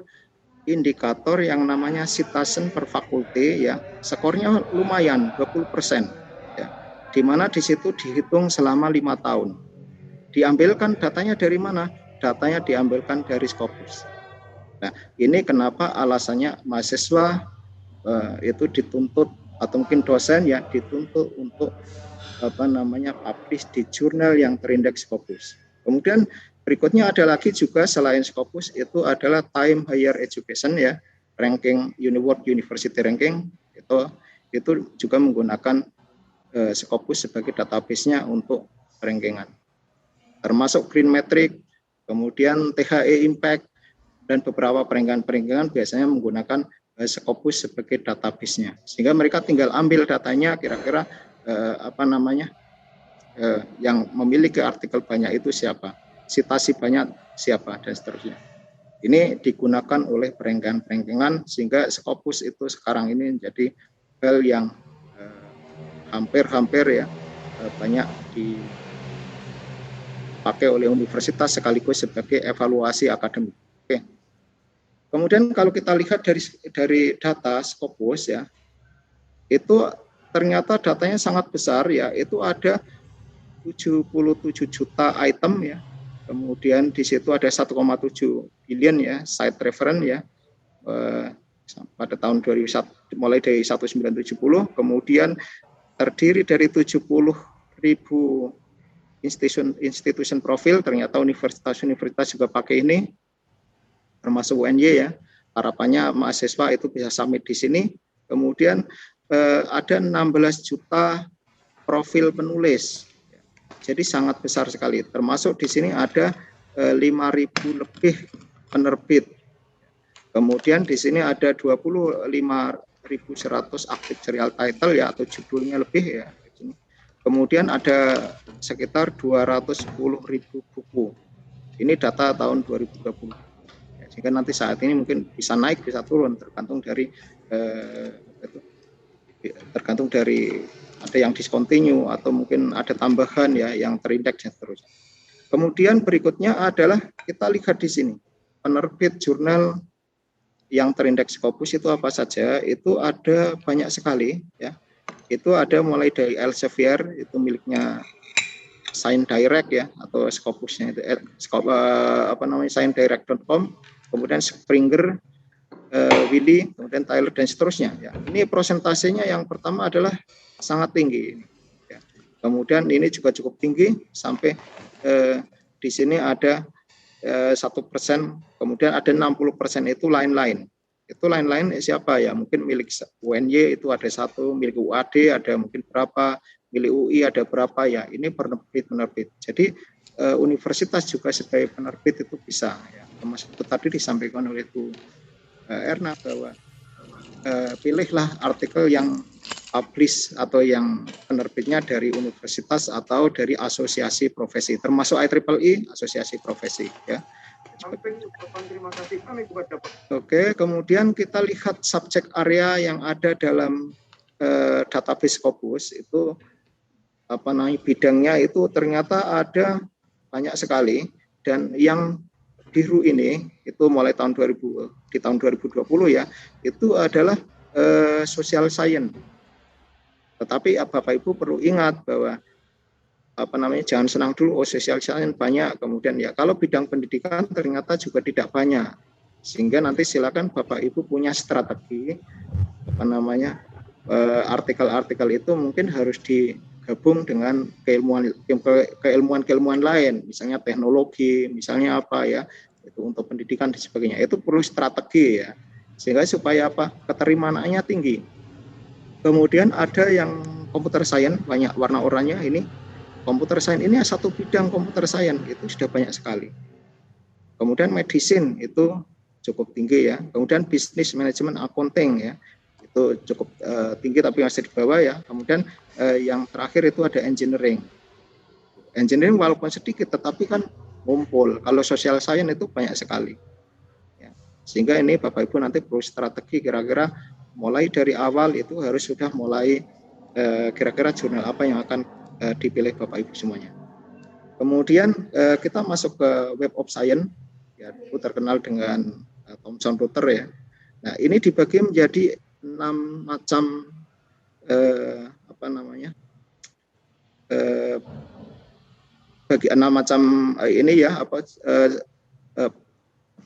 indikator yang namanya citation per fakulti ya, skornya lumayan 20% ya, di mana di situ dihitung selama 5 tahun. Diambilkan datanya dari mana? Datanya diambilkan dari Scopus. Nah, ini kenapa alasannya mahasiswa itu dituntut atau mungkin dosen ya dituntut untuk publish di jurnal yang terindeks Scopus. Kemudian berikutnya ada lagi juga selain Scopus itu adalah Time Higher Education ya, ranking World University Ranking itu juga menggunakan Scopus sebagai database-nya untuk rankingan. Termasuk Green Metric, kemudian THE Impact dan beberapa peringkat-peringkat biasanya menggunakan Scopus sebagai database-nya. Sehingga mereka tinggal ambil datanya kira-kira yang memiliki artikel banyak itu siapa, citasi banyak siapa, dan seterusnya. Ini digunakan oleh peringkat-peringkat sehingga Scopus itu sekarang ini menjadi hal yang hampir ya banyak dipakai oleh universitas sekaligus sebagai evaluasi akademik. Oke. Kemudian kalau kita lihat dari data Scopus ya, itu ternyata datanya sangat besar ya, itu ada 77 juta item ya. Kemudian di situ ada 1,7 billion ya site reference ya pada tahun 2001 mulai dari 1970, kemudian terdiri dari 70.000 institution profil, ternyata universitas juga pakai ini termasuk UNY ya. Harapannya mahasiswa itu bisa submit di sini. Kemudian ada 16 juta profil penulis. Jadi sangat besar sekali. Termasuk di sini ada 5.000 lebih penerbit. Kemudian di sini ada 25.100 aktif serial title ya atau judulnya lebih ya. Kemudian ada sekitar 210.000 buku. Ini data tahun 2020. Ya, sehingga nanti saat ini mungkin bisa naik bisa turun tergantung dari ada yang discontinue atau mungkin ada tambahan ya yang terindeks dan seterusnya. Kemudian berikutnya adalah kita lihat di sini penerbit jurnal yang terindeks Scopus itu apa saja, itu ada banyak sekali ya. Itu ada mulai dari Elsevier itu miliknya Science Direct ya atau Scopusnya itu sciencedirect.com, kemudian Springer, Willy, kemudian Tyler dan seterusnya ya. Ini persentasenya yang pertama adalah sangat tinggi ya. Kemudian ini juga cukup tinggi sampai di sini ada 1%, kemudian ada 60% itu lain-lain. Itu lain-lain siapa ya? Mungkin milik UNY itu ada 1, milik UAD ada mungkin berapa, milik UI ada berapa ya. Ini penerbit. Jadi universitas juga sebagai penerbit itu bisa ya. Termasuk tadi disampaikan oleh Bu Erna bahwa pilihlah artikel yang publish atau yang penerbitnya dari universitas atau dari asosiasi profesi, termasuk IEEE asosiasi profesi ya. Oke, kemudian kita lihat subjek area yang ada dalam database Scopus itu bidangnya itu ternyata ada banyak sekali, dan yang biru ini itu mulai tahun 2020 ya, itu adalah social science. Tetapi Bapak Ibu perlu ingat bahwa jangan senang dulu social science banyak, kemudian ya kalau bidang pendidikan ternyata juga tidak banyak, sehingga nanti silakan Bapak Ibu punya strategi artikel-artikel itu mungkin harus digabung dengan keilmuan lain, misalnya teknologi, misalnya apa ya, itu untuk pendidikan dan sebagainya. Itu perlu strategi ya, sehingga supaya keterimaannya tinggi. Kemudian ada yang computer science, banyak warna oranye ini. Computer science ini satu bidang computer science itu sudah banyak sekali. Kemudian medicine itu cukup tinggi ya. Kemudian business management accounting ya, itu cukup tinggi tapi masih di bawah ya. Kemudian yang terakhir itu ada engineering. Engineering walaupun sedikit tetapi kan ngumpul. Kalau social science itu banyak sekali. Ya. Sehingga ini Bapak Ibu nanti perlu strategi kira-kira mulai dari awal itu harus sudah mulai kira-kira jurnal apa yang akan dipilih Bapak Ibu semuanya. Kemudian kita masuk ke Web of Science, ya, itu terkenal dengan Thomson Reuters ya. Nah, ini dibagi menjadi 6 macam bagi 6 macam ini ya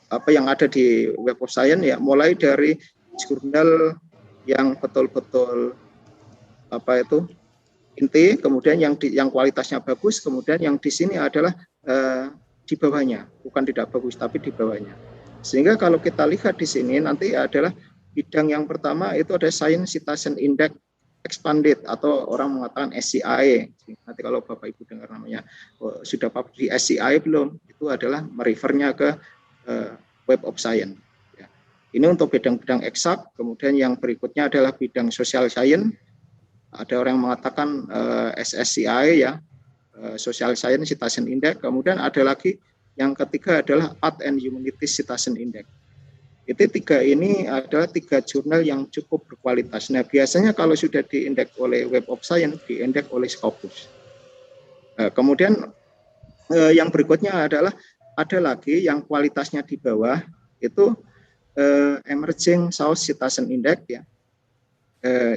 apa yang ada di Web of Science ya, mulai dari jurnal yang betul-betul inti, kemudian yang kualitasnya bagus, kemudian yang di sini adalah di bawahnya, bukan tidak bagus tapi di bawahnya. Sehingga kalau kita lihat di sini nanti adalah bidang yang pertama itu ada Science Citation Index Expanded atau orang mengatakan SCI. Nanti kalau Bapak Ibu dengar namanya sudah publish di SCI belum, itu adalah merefernya ke Web of Science. Ya. Ini untuk bidang-bidang eksak. Kemudian yang berikutnya adalah bidang Social Science. Ada orang yang mengatakan SSCI ya, Social Science Citation Index. Kemudian ada lagi yang ketiga adalah Art and Humanities Citation Index. Itu 3 ini adalah 3 jurnal yang cukup berkualitas. Nah, biasanya kalau sudah diindeks oleh Web of Science, diindeks oleh Scopus. Kemudian yang berikutnya adalah ada lagi yang kualitasnya di bawah, itu Emerging Source Citation Index ya,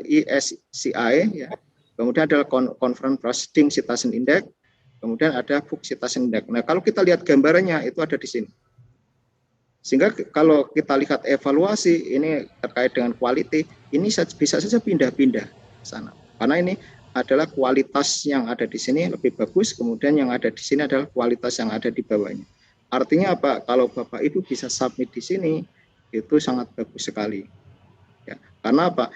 ESCI ya. Kemudian adalah Conference Proceeding Citation Index, kemudian ada Book Citation Index. Nah, kalau kita lihat gambarannya itu ada di sini. Sehingga kalau kita lihat evaluasi ini terkait dengan quality, ini bisa saja pindah-pindah sana. Karena ini adalah kualitas yang ada di sini lebih bagus, kemudian yang ada di sini adalah kualitas yang ada di bawahnya. Artinya apa? Kalau Bapak Ibu bisa submit di sini, itu sangat bagus sekali. Ya, karena apa?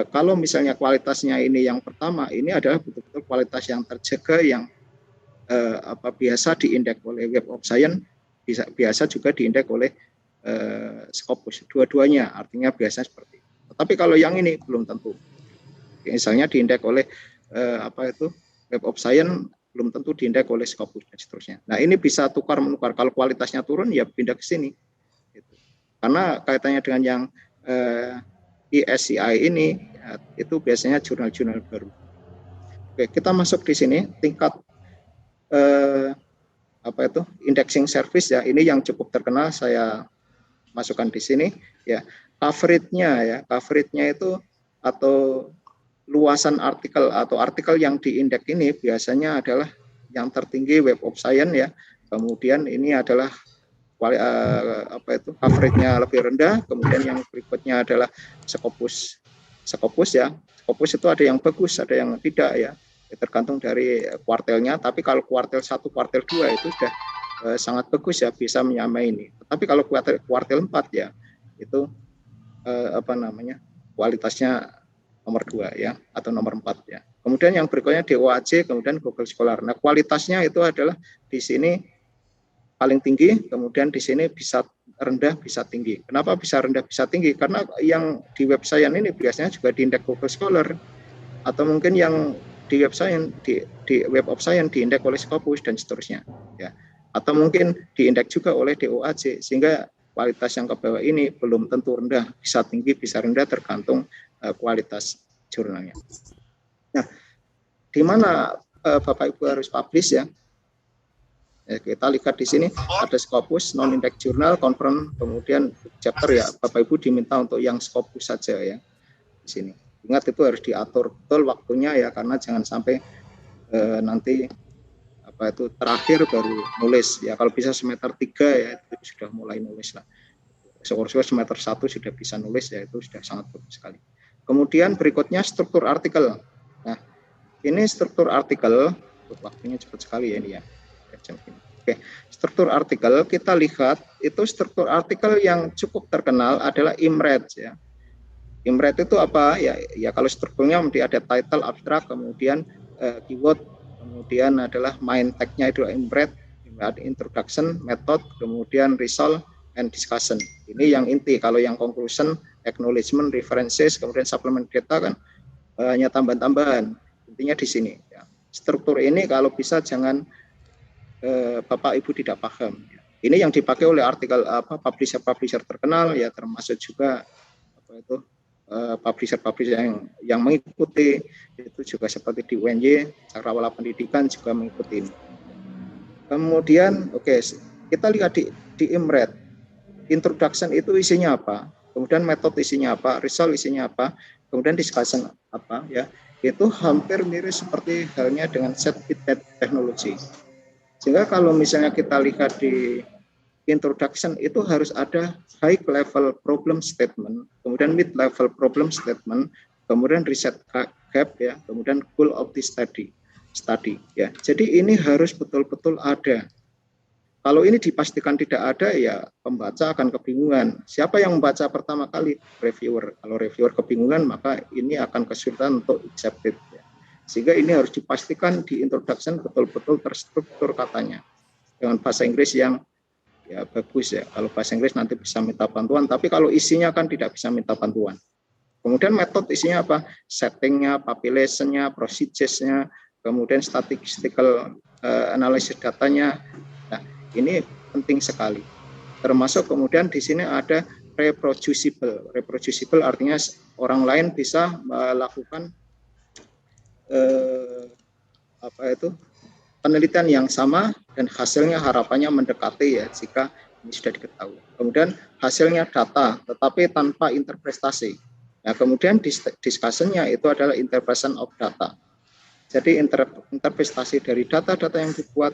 Kalau misalnya kualitasnya ini yang pertama, ini adalah betul-betul kualitas yang terjaga, yang biasa diindeks oleh Web of Science, biasa juga diindeks oleh Scopus, dua-duanya artinya biasanya seperti itu. Tapi kalau yang ini belum tentu. Misalnya diindeks oleh Web of Science, belum tentu diindeks oleh Scopus dan seterusnya. Nah, ini bisa tukar-menukar. Kalau kualitasnya turun ya pindah ke sini. Gitu. Karena kaitannya dengan yang ESCI ini itu biasanya jurnal-jurnal baru. Oke, kita masuk di sini tingkat indexing service ya, ini yang cukup terkenal saya masukkan di sini ya. Coverage-nya itu atau luasan artikel atau artikel yang diindeks ini biasanya adalah yang tertinggi Web of Science ya. Kemudian ini adalah coverage-nya lebih rendah, kemudian yang berikutnya adalah Scopus ya. Scopus itu ada yang bagus, ada yang tidak ya. Tergantung dari kuartelnya, tapi kalau kuartel 1, kuartel 2 itu sudah sangat bagus ya, bisa menyamai ini. Tapi kalau kuartel 4 ya, itu kualitasnya nomor 2 ya, atau nomor 4 ya. Kemudian yang berikutnya DOAJ, kemudian Google Scholar. Nah, kualitasnya itu adalah di sini paling tinggi, kemudian di sini bisa rendah, bisa tinggi. Kenapa bisa rendah, bisa tinggi? Karena yang di Web Science ini biasanya juga diindeks Google Scholar, atau mungkin yang di Web Science, di Web of Science diindeks oleh Scopus dan seterusnya ya. Atau mungkin diindeks juga oleh DOAJ, sehingga kualitas yang ke bawah ini belum tentu rendah, bisa tinggi, bisa rendah, tergantung kualitas jurnalnya. Nah, di mana Bapak Ibu harus publish ya? Kita lihat di sini ada Scopus, non-index jurnal, conference, kemudian chapter ya. Bapak Ibu diminta untuk yang Scopus saja ya di sini. Ingat itu harus diatur betul waktunya ya, karena jangan sampai nanti terakhir baru nulis ya. Kalau bisa semester 3 ya itu sudah mulai nulis lah. Syukur-syukur semester 1 sudah bisa nulis ya, itu sudah sangat bagus sekali. Kemudian berikutnya struktur artikel. Nah, ini struktur artikel, waktunya cepat sekali ya ini ya. Oke, struktur artikel kita lihat itu struktur artikel yang cukup terkenal adalah IMRED ya. IMRED itu apa ya? Ya kalau strukturnya ada title, abstrak, kemudian keyword, kemudian adalah main tag-nya itu IMRED, ada introduction, method, kemudian result and discussion. Ini yang inti. Kalau yang conclusion, acknowledgement, references, kemudian supplement data kan hanya tambahan-tambahan. Intinya di sini. Ya. Struktur ini kalau bisa jangan Bapak Ibu tidak paham. Ya. Ini yang dipakai oleh artikel publisher-publisher terkenal ya, termasuk juga publisher yang mengikuti, itu juga seperti di UNY, Cakrawala Pendidikan juga mengikuti. Kemudian kita lihat di IMRED, introduction itu isinya apa, kemudian metode isinya apa, result isinya apa, kemudian discussion apa ya, itu hampir mirip seperti halnya dengan set teknologi. Sehingga kalau misalnya kita lihat di introduction itu harus ada high level problem statement, kemudian mid level problem statement, kemudian riset gap ya, kemudian goal of the study ya. Jadi ini harus betul-betul ada. Kalau ini dipastikan tidak ada, ya pembaca akan kebingungan. Siapa yang membaca pertama kali? Reviewer. Kalau reviewer kebingungan, maka ini akan kesulitan untuk accepted. Ya. Sehingga ini harus dipastikan di introduction betul-betul terstruktur katanya. Dengan bahasa Inggris yang ya bagus ya. Kalau bahasa Inggris nanti bisa minta bantuan, tapi kalau isinya kan tidak bisa minta bantuan. Kemudian metode isinya apa? Settingnya, population-nya, procedures-nya, kemudian statistical analysis datanya. Nah, ini penting sekali. Termasuk kemudian di sini ada reproducible. Reproducible artinya orang lain bisa melakukan penelitian yang sama dan hasilnya harapannya mendekati ya jika ini sudah diketahui. Kemudian hasilnya data tetapi tanpa interpretasi. Nah, kemudian discussion-nya itu adalah interpretation of data. Jadi interpretasi dari data-data yang dibuat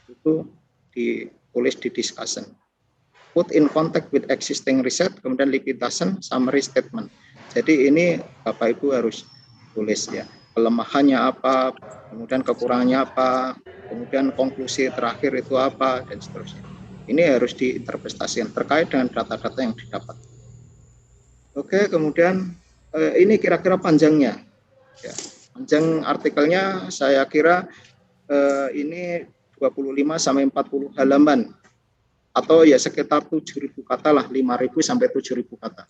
itu ditulis di discussion. Put in contact with existing research, kemudian liquidation, summary statement. Jadi ini Bapak Ibu harus tulis ya. Kelemahannya apa, kemudian kekurangannya apa, kemudian konklusi terakhir itu apa, dan seterusnya. Ini harus diinterpretasikan terkait dengan data-data yang didapat. Oke, kemudian ini kira-kira panjangnya. Ya. Panjang artikelnya saya kira ini 25 sampai 40 halaman atau ya sekitar 7.000 kata lah, 5.000 sampai 7.000 kata.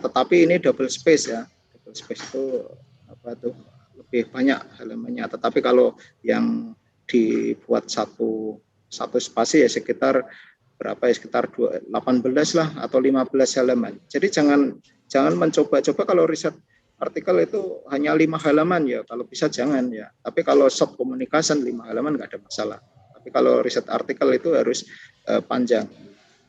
Tetapi ini double space ya. Double space itu lebih banyak halamannya. Tetapi kalau yang dibuat satu spasi ya sekitar berapa ya, sekitar 18 lah atau 15 halaman. Jadi jangan mencoba-coba kalau riset artikel itu hanya 5 halaman ya, kalau bisa jangan ya. Tapi kalau short communication 5 halaman nggak ada masalah. Tapi kalau riset artikel itu harus panjang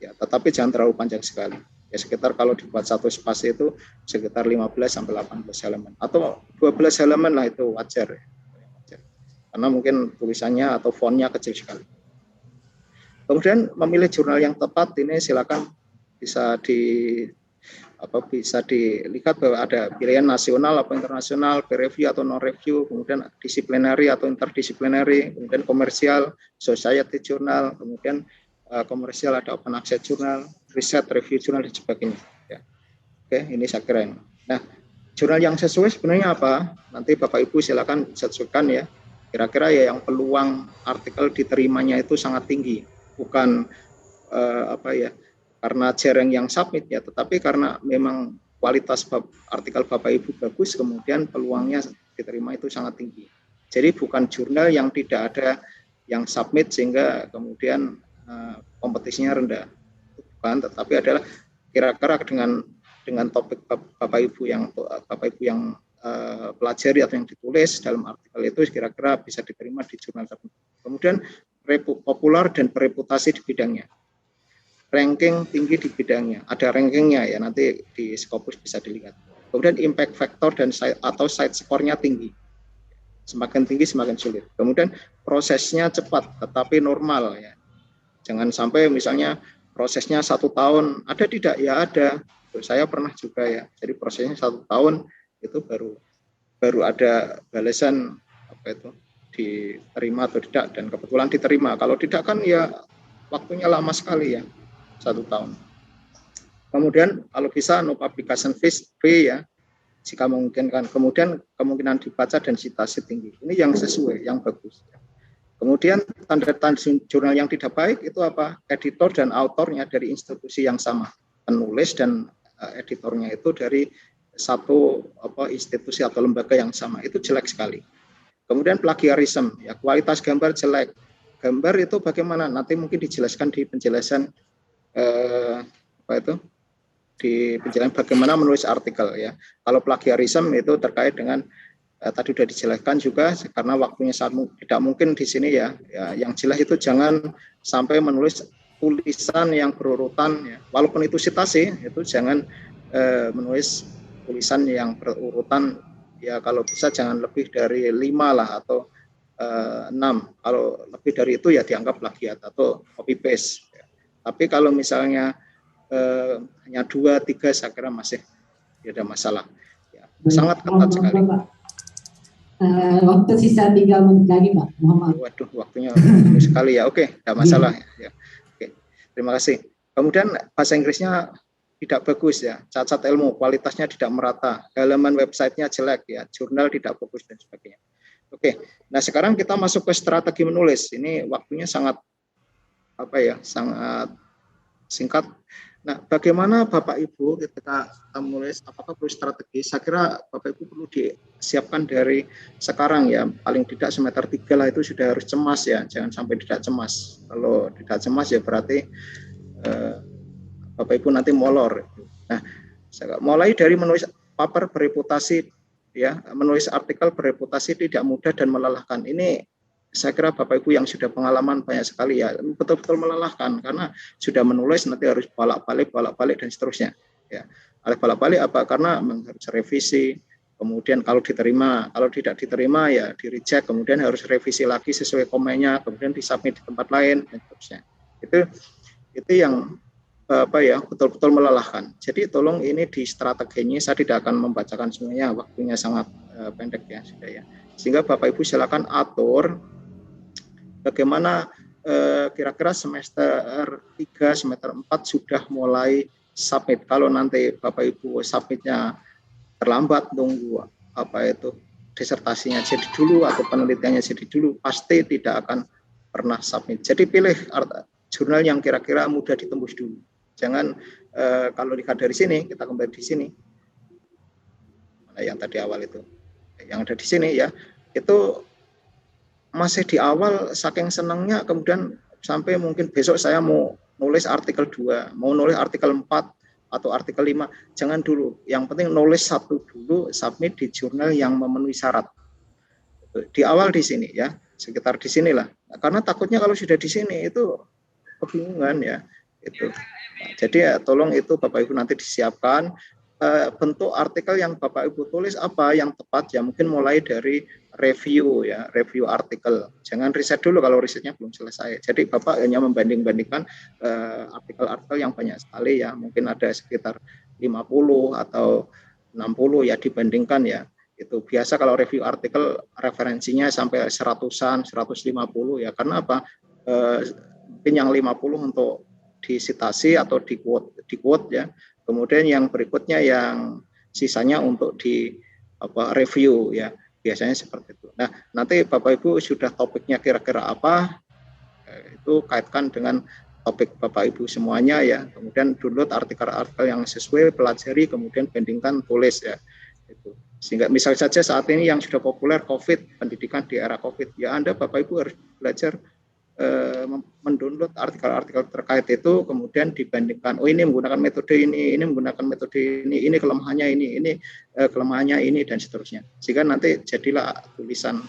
ya, tetapi jangan terlalu panjang sekali. Ya sekitar kalau dibuat satu spasi itu sekitar 15 sampai 18 halaman atau 12 halaman lah, itu wajar ya. Karena mungkin tulisannya atau fontnya kecil sekali. Kemudian memilih jurnal yang tepat ini silakan bisa dilihat bahwa ada pilihan nasional atau internasional, peer review atau non review, kemudian disciplinary atau interdisciplinary, kemudian komersial, society journal, kemudian komersial ada open access journal, riset review journal dan sebagainya. Ya. Oke, ini saya kira ini. Nah, jurnal yang sesuai sebenarnya apa? Nanti Bapak Ibu silakan sesuaikan ya. Kira-kira ya yang peluang artikel diterimanya itu sangat tinggi, bukan karena jarang yang submit ya, tetapi karena memang kualitas artikel Bapak Ibu bagus, kemudian peluangnya diterima itu sangat tinggi. Jadi bukan jurnal yang tidak ada yang submit sehingga kemudian kompetisinya rendah, bukan, tetapi adalah kira-kira dengan topik Bapak Ibu yang pelajari atau yang ditulis dalam artikel itu kira-kira bisa diterima di jurnal tertentu. Kemudian populer dan bereputasi di bidangnya. Ranking tinggi di bidangnya, ada rankingnya ya, nanti di Scopus bisa dilihat. Kemudian impact factor dan side score-nya tinggi, semakin tinggi semakin sulit. Kemudian prosesnya cepat tetapi normal ya, jangan sampai misalnya prosesnya 1 tahun, ada tidak? Ya ada, saya pernah juga ya, jadi prosesnya 1 tahun itu baru ada balasan diterima atau tidak, dan kebetulan diterima. Kalau tidak kan ya waktunya lama sekali ya, 1 tahun. Kemudian kalau bisa no publication fee ya, jika memungkinkan. Kemudian kemungkinan dibaca dan citasi tinggi. Ini yang sesuai, yang bagus. Kemudian tanda-tanda jurnal yang tidak baik itu apa? Editor dan autornya dari institusi yang sama. Penulis dan editornya itu dari satu institusi atau lembaga yang sama. Itu jelek sekali. Kemudian plagiarisme, ya, kualitas gambar jelek. Gambar itu bagaimana? Nanti mungkin dijelaskan di penjelasan di penjelasan bagaimana menulis artikel ya. Kalau plagiarisme itu terkait dengan tadi sudah dijelaskan juga karena waktunya tidak mungkin di sini ya. Yang jelas itu jangan sampai menulis tulisan yang berurutan ya. Walaupun itu sitasi itu jangan menulis tulisan yang berurutan ya, kalau bisa jangan lebih dari 5 lah atau 6. Kalau lebih dari itu ya dianggap plagiat atau copy paste ya. Tapi kalau misalnya hanya 2, 3 saya kira masih tidak ada masalah ya. Sangat ketat sekali. Waktu sisa 3 menit lagi Pak Muhammad. Waduh, waktunya sekali ya. Oke, tidak masalah ya. Oke, terima kasih. Kemudian bahasa Inggrisnya tidak bagus ya, cacat ilmu, kualitasnya tidak merata, halaman websitenya jelek ya, jurnal tidak bagus dan sebagainya. Oke, nah sekarang kita masuk ke strategi menulis. Ini waktunya sangat sangat singkat. Nah, bagaimana Bapak Ibu ketika menulis, apakah perlu strategi? Saya kira Bapak Ibu perlu disiapkan dari sekarang ya, paling tidak semester 3 lah itu sudah harus cemas ya, jangan sampai tidak cemas. Kalau tidak cemas ya berarti Bapak Ibu nanti molor. Nah, mulai dari menulis paper bereputasi ya, menulis artikel bereputasi tidak mudah dan melelahkan. Ini saya kira Bapak Ibu yang sudah pengalaman banyak sekali ya, betul-betul melelahkan karena sudah menulis nanti harus bolak-balik dan seterusnya ya. Bolak-balik apa? Karena harus revisi, kemudian kalau diterima, kalau tidak diterima ya di reject, kemudian harus revisi lagi sesuai komennya, kemudian disubmit di tempat lain dan seterusnya. Itu yang betul-betul melelahkan. Jadi tolong ini di strateginya, saya tidak akan membacakan semuanya, waktunya sangat pendek ya sudah ya. Sehingga Bapak Ibu silakan atur bagaimana kira-kira semester 3, semester 4 sudah mulai submit. Kalau nanti Bapak Ibu submitnya terlambat, tunggu disertasinya jadi dulu atau penelitiannya jadi dulu, pasti tidak akan pernah submit. Jadi pilih jurnal yang kira-kira mudah ditembus dulu. Jangan kalau lihat dari sini, kita kembali di sini. Mana yang tadi awal itu? Yang ada di sini ya, itu masih di awal saking senangnya, kemudian sampai mungkin besok saya mau nulis artikel 2, mau nulis artikel 4 atau artikel 5, jangan dulu. Yang penting nulis 1 dulu, submit di jurnal yang memenuhi syarat. Di awal di sini ya, sekitar di sinilah. Karena takutnya kalau sudah di sini itu kebingungan ya. Itu. Jadi ya tolong itu Bapak Ibu nanti disiapkan bentuk artikel yang Bapak Ibu tulis apa yang tepat ya, mungkin mulai dari review ya, review artikel. Jangan riset dulu kalau risetnya belum selesai. Jadi Bapak hanya membanding-bandingkan artikel-artikel yang banyak sekali ya, mungkin ada sekitar 50 atau 60 ya, dibandingkan ya. Itu biasa kalau review artikel referensinya sampai 100-an, 150 ya. Karena apa? Mungkin yang 50 untuk disitasi atau di quote ya. Kemudian yang berikutnya yang sisanya untuk di review ya. Biasanya seperti itu. Nah, nanti Bapak Ibu sudah topiknya kira-kira apa, itu kaitkan dengan topik Bapak Ibu semuanya ya. Kemudian download artikel-artikel yang sesuai, pelajari, kemudian bandingkan, tulis ya. Itu. Sehingga misal saja saat ini yang sudah populer COVID, pendidikan di era COVID, ya Anda Bapak Ibu harus belajar mendownload artikel-artikel terkait itu, kemudian dibandingkan, oh ini menggunakan metode ini menggunakan metode ini kelemahannya ini kelemahannya ini dan seterusnya, sehingga nanti jadilah tulisan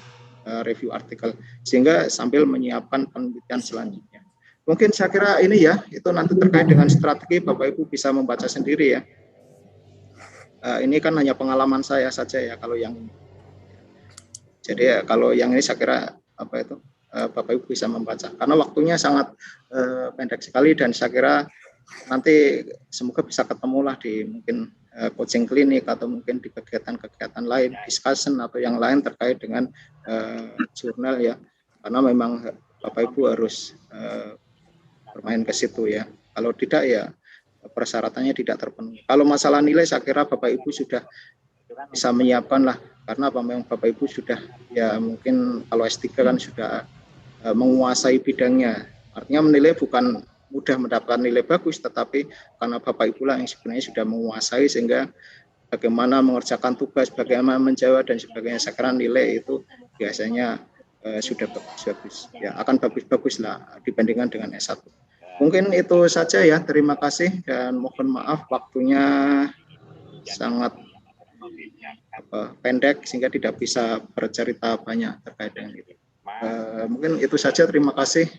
review artikel, sehingga sambil menyiapkan penelitian selanjutnya. Mungkin saya kira ini ya, itu nanti terkait dengan strategi Bapak Ibu bisa membaca sendiri ya. Ini kan hanya pengalaman saya saja ya kalau yang ini. Jadi ya, kalau yang ini saya kira Bapak Ibu bisa membaca karena waktunya sangat pendek sekali, dan saya kira nanti semoga bisa ketemulah di mungkin coaching klinik atau mungkin di kegiatan-kegiatan lain, discussion atau yang lain terkait dengan jurnal ya, karena memang Bapak Ibu harus bermain ke situ ya. Kalau tidak ya persyaratannya tidak terpenuhi. Kalau masalah nilai saya kira Bapak Ibu sudah bisa menyiapkan lah, karena memang Bapak Ibu sudah ya mungkin kalau S3 kan sudah menguasai bidangnya. Artinya menilai bukan mudah mendapatkan nilai bagus, tetapi karena Bapak Ibu lah yang sebenarnya sudah menguasai, sehingga bagaimana mengerjakan tugas, bagaimana menjawab dan sebagainya, sekarang nilai itu biasanya sudah bagus ya, akan bagus-bagus lah dibandingkan dengan S1. Mungkin itu saja ya. Terima kasih dan mohon maaf waktunya sangat pendek sehingga tidak bisa bercerita banyak terkait dengan itu. Mungkin itu saja. Terima kasih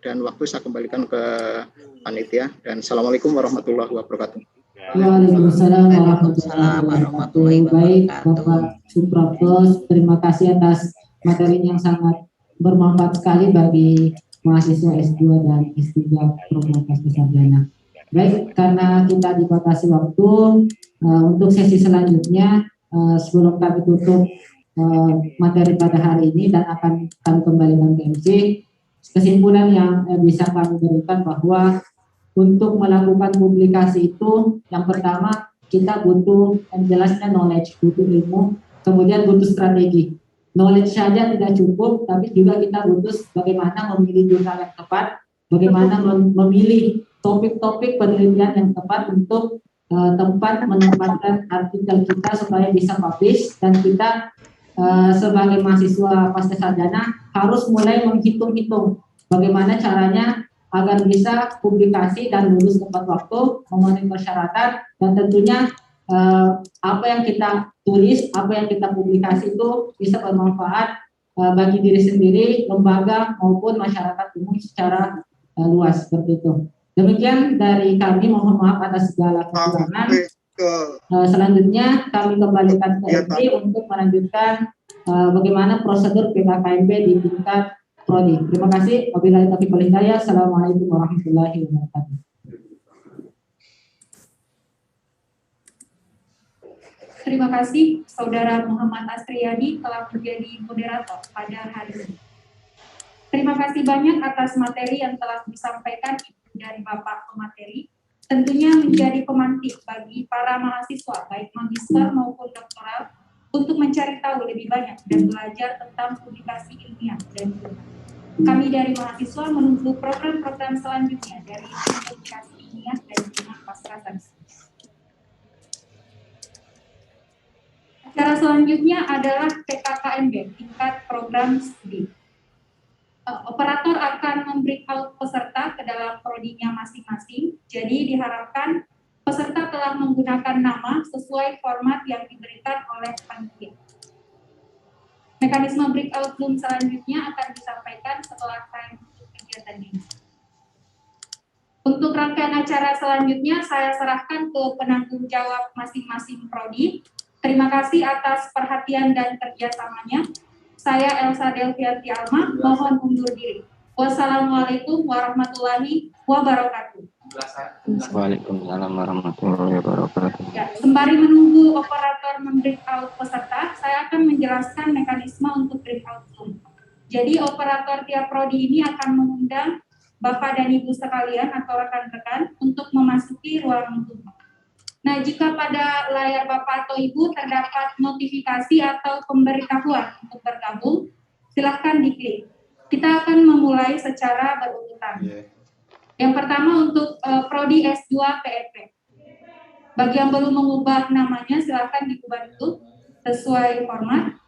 dan waktu saya kembalikan ke panitia dan assalamualaikum warahmatullahi wabarakatuh. Waalaikumsalam warahmatullahi wabarakatuh. Baik Bapak Supraptos, terima kasih atas materi yang sangat bermanfaat sekali bagi mahasiswa S2 dan S3 program pasca sarjana. Baik, karena kita dibatasi waktu, untuk sesi selanjutnya sebelum kami tutup materi pada hari ini dan akan kami kembalikan ke MC, kesimpulan yang bisa kami berikan bahwa untuk melakukan publikasi itu yang pertama kita butuh yang jelasnya knowledge, butuh ilmu, kemudian butuh strategi. Knowledge saja tidak cukup, tapi juga kita butuh bagaimana memilih jurnal yang tepat, bagaimana memilih topik-topik penelitian yang tepat untuk tempat menempatkan artikel kita supaya bisa publish, dan kita sebagai mahasiswa pasca sarjana harus mulai menghitung-hitung bagaimana caranya agar bisa publikasi dan lulus tepat waktu, memenuhi persyaratan, dan tentunya apa yang kita tulis, apa yang kita publikasi itu bisa bermanfaat bagi diri sendiri, lembaga maupun masyarakat umum secara luas, seperti itu. Demikian dari kami, mohon maaf atas segala kekurangan. Selanjutnya kami kembalikan ke MD untuk melanjutkan bagaimana prosedur PKKMB di tingkat prodi. Terima kasih. Wabillahi taufiq wal hidayah. Assalamualaikum warahmatullahi wabarakatuh. Terima kasih Saudara Muhammad Astriyadi telah menjadi moderator pada hari ini. Terima kasih banyak atas materi yang telah disampaikan dari Bapak pemateri. Tentunya menjadi pemantik bagi para mahasiswa, baik magister maupun doktoral, untuk mencari tahu lebih banyak dan belajar tentang publikasi ilmiah dan jurnal. Kami dari mahasiswa menunggu program-program selanjutnya dari publikasi ilmiah dan jurnal pasca sarjana. Acara selanjutnya adalah PKKMB, tingkat program studi. Operator akan memberi out peserta ke dalam prodinya masing-masing, jadi diharapkan peserta telah menggunakan nama sesuai format yang diberikan oleh panitia. Mekanisme breakout room selanjutnya akan disampaikan setelah saya menutup kegiatan ini. Untuk rangkaian acara selanjutnya, saya serahkan ke penanggung jawab masing-masing prodi. Terima kasih atas perhatian dan kerjasamanya. Saya Elsa Delviati Alma, mohon undur diri. Wassalamualaikum warahmatullahi wabarakatuh. Waalaikumsalam warahmatullahi wabarakatuh. Ya, sembari menunggu operator membreakout peserta, saya akan menjelaskan mekanisme untuk breakout room. Jadi operator tiap prodi ini akan mengundang Bapak dan Ibu sekalian atau rekan-rekan untuk memasuki ruang Zoom. Nah, jika pada layar Bapak atau Ibu terdapat notifikasi atau pemberitahuan untuk bergabung, silahkan diklik. Kita akan memulai secara berurutan. Yang pertama untuk Prodi S2 PEP. Bagi yang belum mengubah namanya, silahkan diubah dulu sesuai format.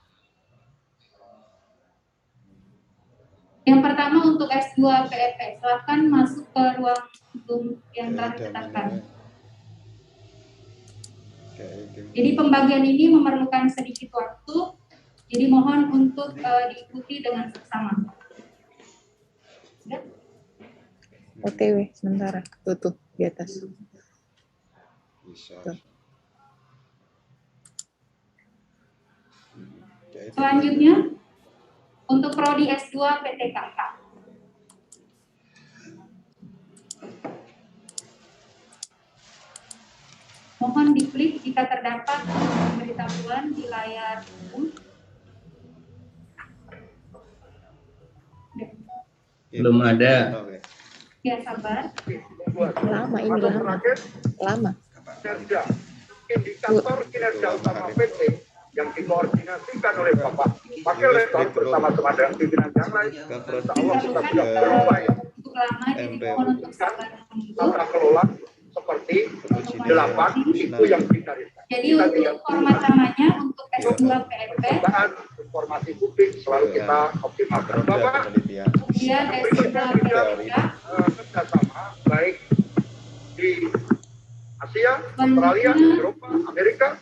Yang pertama untuk S2 PEP, silahkan masuk ke ruang Zoom yang telah ditetapkan. Jadi pembagian ini memerlukan sedikit waktu, jadi mohon untuk diikuti dengan seksama. OTW sementara tutup di atas. Selanjutnya untuk Prodi S2 PTKK. Mohon diklik jika terdapat pemberitahuan di layar Zoom. Belum ada. Ya, sabar. Lama ini lama. Indikator kinerja utama PT yang dikoordinasikan oleh Bapak Wakil Rektor bersama-sama dengan pimpinan yang lain. Insya Allah kita sudah berupaya Untuk lama, jadi mohon untuk sabar menunggu. tata kelola seperti 8 itu yang digariskan. Jadi untuk format namanya untuk S2 PEP, Pembukaan informasi publik selalu kita optimalkan. Bapak, kemudian S2 PTK, kerjasama Asia, Australia, Eropa, Amerika,